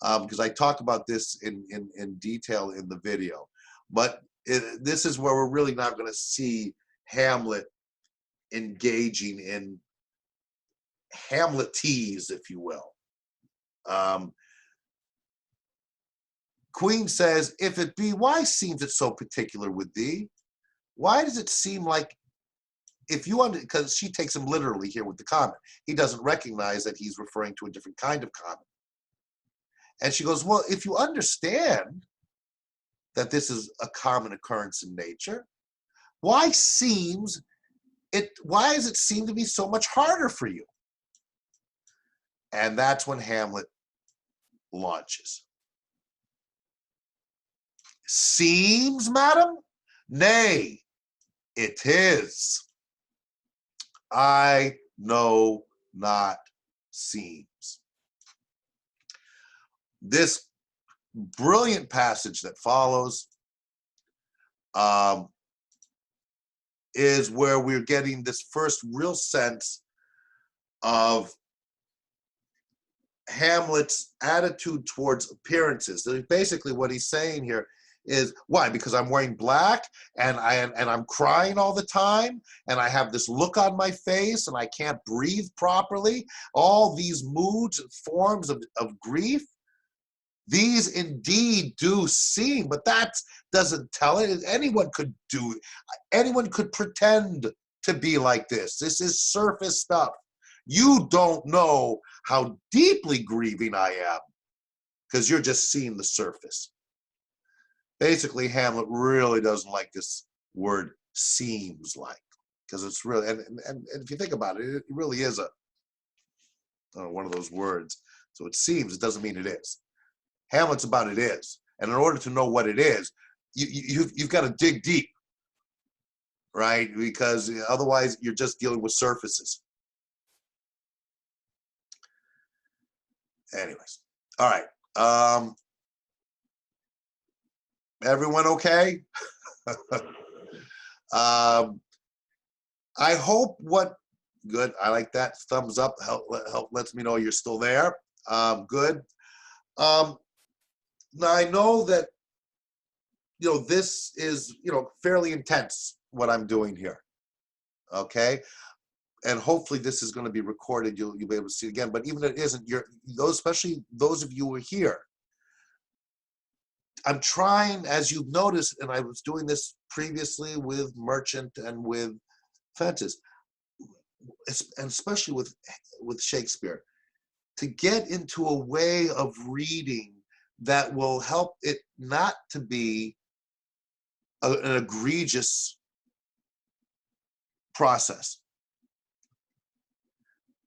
because I talk about this in detail in the video. But this is where we're really not going to see Hamlet engaging in Hamletese, if you will. Queen says, if it be, why seems it so particular with thee? Why does it seem like, if you under, because she takes him literally here with the comment. He doesn't recognize that he's referring to a different kind of comment. And she goes, well, if you understand that this is a common occurrence in nature, why does it seem to be so much harder for you? And that's when Hamlet launches. Seems, madam? Nay, it is. I know not seems. This brilliant passage that follows is where we're getting this first real sense of Hamlet's attitude towards appearances. So basically what he's saying here is, why? Because I'm wearing black and I'm crying all the time and I have this look on my face and I can't breathe properly. All these moods and forms of grief, these indeed do seem, but that doesn't tell it. Anyone could pretend to be like this. This is surface stuff. You don't know how deeply grieving I am because you're just seeing the surface. Basically, Hamlet really doesn't like this word seems like, because it's really, and if you think about it, it really is one of those words. So it seems, it doesn't mean it is. Hamlet's about it is. And in order to know what it is, you've got to dig deep, right? Because otherwise you're just dealing with surfaces. Anyways, all right. Everyone okay? I hope good. I like that. Thumbs up. Help lets me know you're still there. Good. Now I know that, this is, fairly intense what I'm doing here. Okay. And hopefully this is going to be recorded. You'll be able to see it again. But even if it isn't, especially those of you who are here, I'm trying, as you've noticed, and I was doing this previously with Merchant and with Fences, and especially with Shakespeare, to get into a way of reading that will help it not to be an egregious process.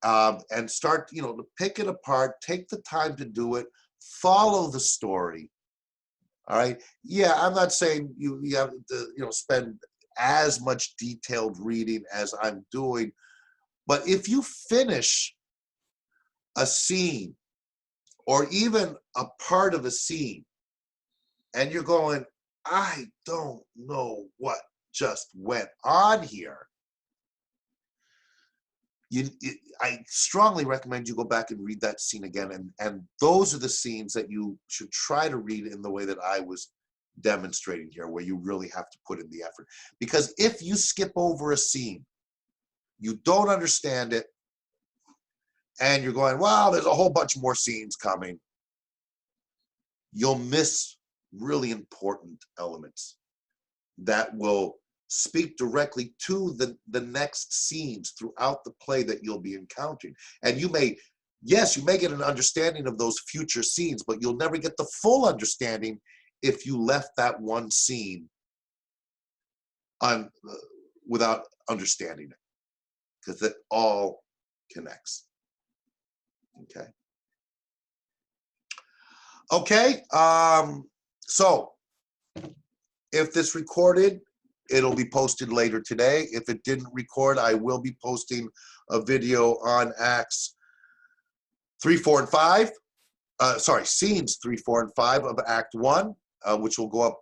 And start, to pick it apart, take the time to do it, follow the story. All right. Yeah, I'm not saying you have to, spend as much detailed reading as I'm doing, but if you finish a scene or even a part of a scene and you're going, I don't know what just went on here, I strongly recommend you go back and read that scene again. And those are the scenes that you should try to read in the way that I was demonstrating here, where you really have to put in the effort. Because if you skip over a scene, you don't understand it, and you're going, wow, there's a whole bunch more scenes coming, you'll miss really important elements that will speak directly to the next scenes throughout the play that you'll be encountering. And you may get an understanding of those future scenes, but you'll never get the full understanding if you left that one scene without understanding it, because it all connects. Okay, so if this recorded, it'll be posted later today. If it didn't record, I will be posting a video on Acts 3, 4, and 5. Scenes 3, 4, and 5 of Act 1, which will go up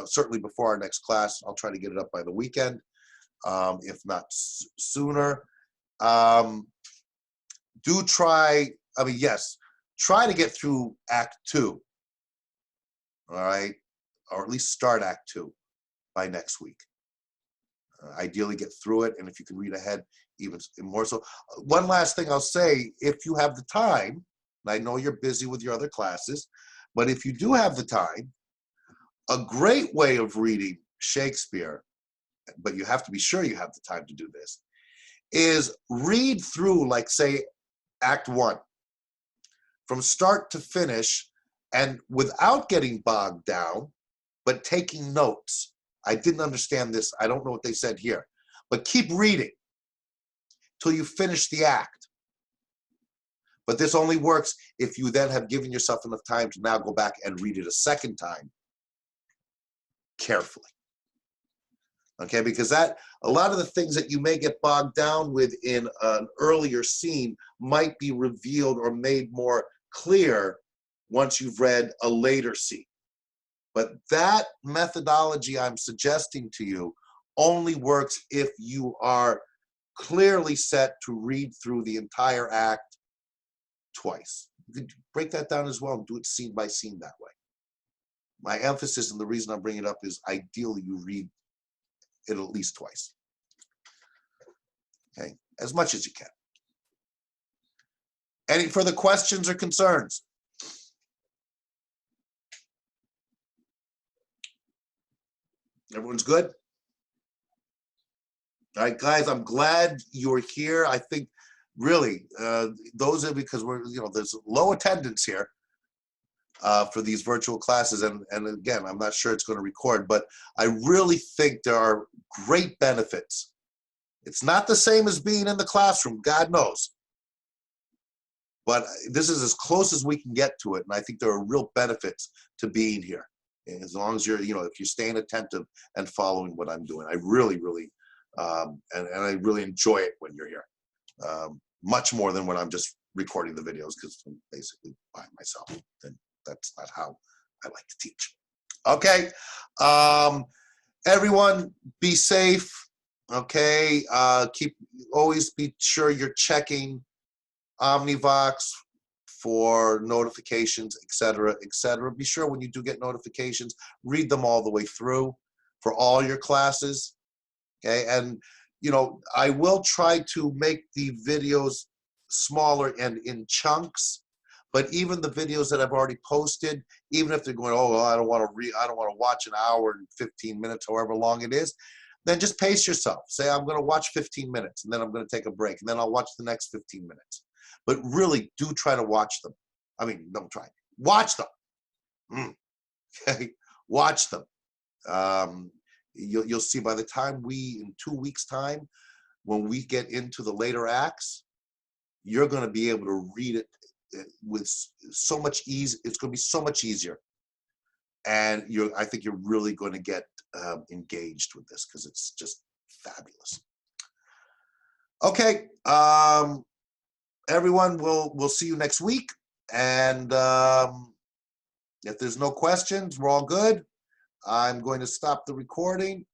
certainly before our next class. I'll try to get it up by the weekend, if not sooner. Do try, yes, try to get through Act 2, all right? Or at least start Act 2 by next week. Ideally get through it, and if you can read ahead, even more so. One last thing I'll say, if you have the time, and I know you're busy with your other classes, but if you do have the time, a great way of reading Shakespeare, but you have to be sure you have the time to do this, is read through, like, say, Act 1, from start to finish, and without getting bogged down, but taking notes. I didn't understand this. I don't know what they said here. But keep reading till you finish the act. But this only works if you then have given yourself enough time to now go back and read it a second time carefully. Okay, because that a lot of the things that you may get bogged down with in an earlier scene might be revealed or made more clear once you've read a later scene. But that methodology I'm suggesting to you only works if you are clearly set to read through the entire act twice. You could break that down as well and do it scene by scene that way. My emphasis and the reason I'm bringing it up is ideally you read it at least twice. Okay, as much as you can. Any further questions or concerns? Everyone's good? All right, guys, I'm glad you're here. I think really, those are because there's low attendance here for these virtual classes. And again, I'm not sure it's going to record, but I really think there are great benefits. It's not the same as being in the classroom, God knows. But this is as close as we can get to it. And I think there are real benefits to being here. As long as you're, if you're staying attentive and following what I'm doing. I really, really, and I really enjoy it when you're here. Much more than when I'm just recording the videos, because I'm basically by myself. And that's not how I like to teach. Okay. Everyone be safe. Okay. Always be sure you're checking Omnivox for notifications, etc., etc. Be sure when you do get notifications, read them all the way through for all your classes. Okay, and I will try to make the videos smaller and in chunks. But even the videos that I've already posted, even if they're going, oh, I don't want to watch an hour and 15 minutes, however long it is, then just pace yourself. Say, I'm going to watch 15 minutes, and then I'm going to take a break, and then I'll watch the next 15 minutes. But really, do try to watch them. I mean, don't try. Watch them. Okay, watch them. You'll see by the time in 2 weeks' time, when we get into the later acts, you're going to be able to read it with so much ease. It's going to be so much easier. And I think you're really going to get engaged with this because it's just fabulous. Okay. Everyone, we'll see you next week. And if there's no questions, we're all good. I'm going to stop the recording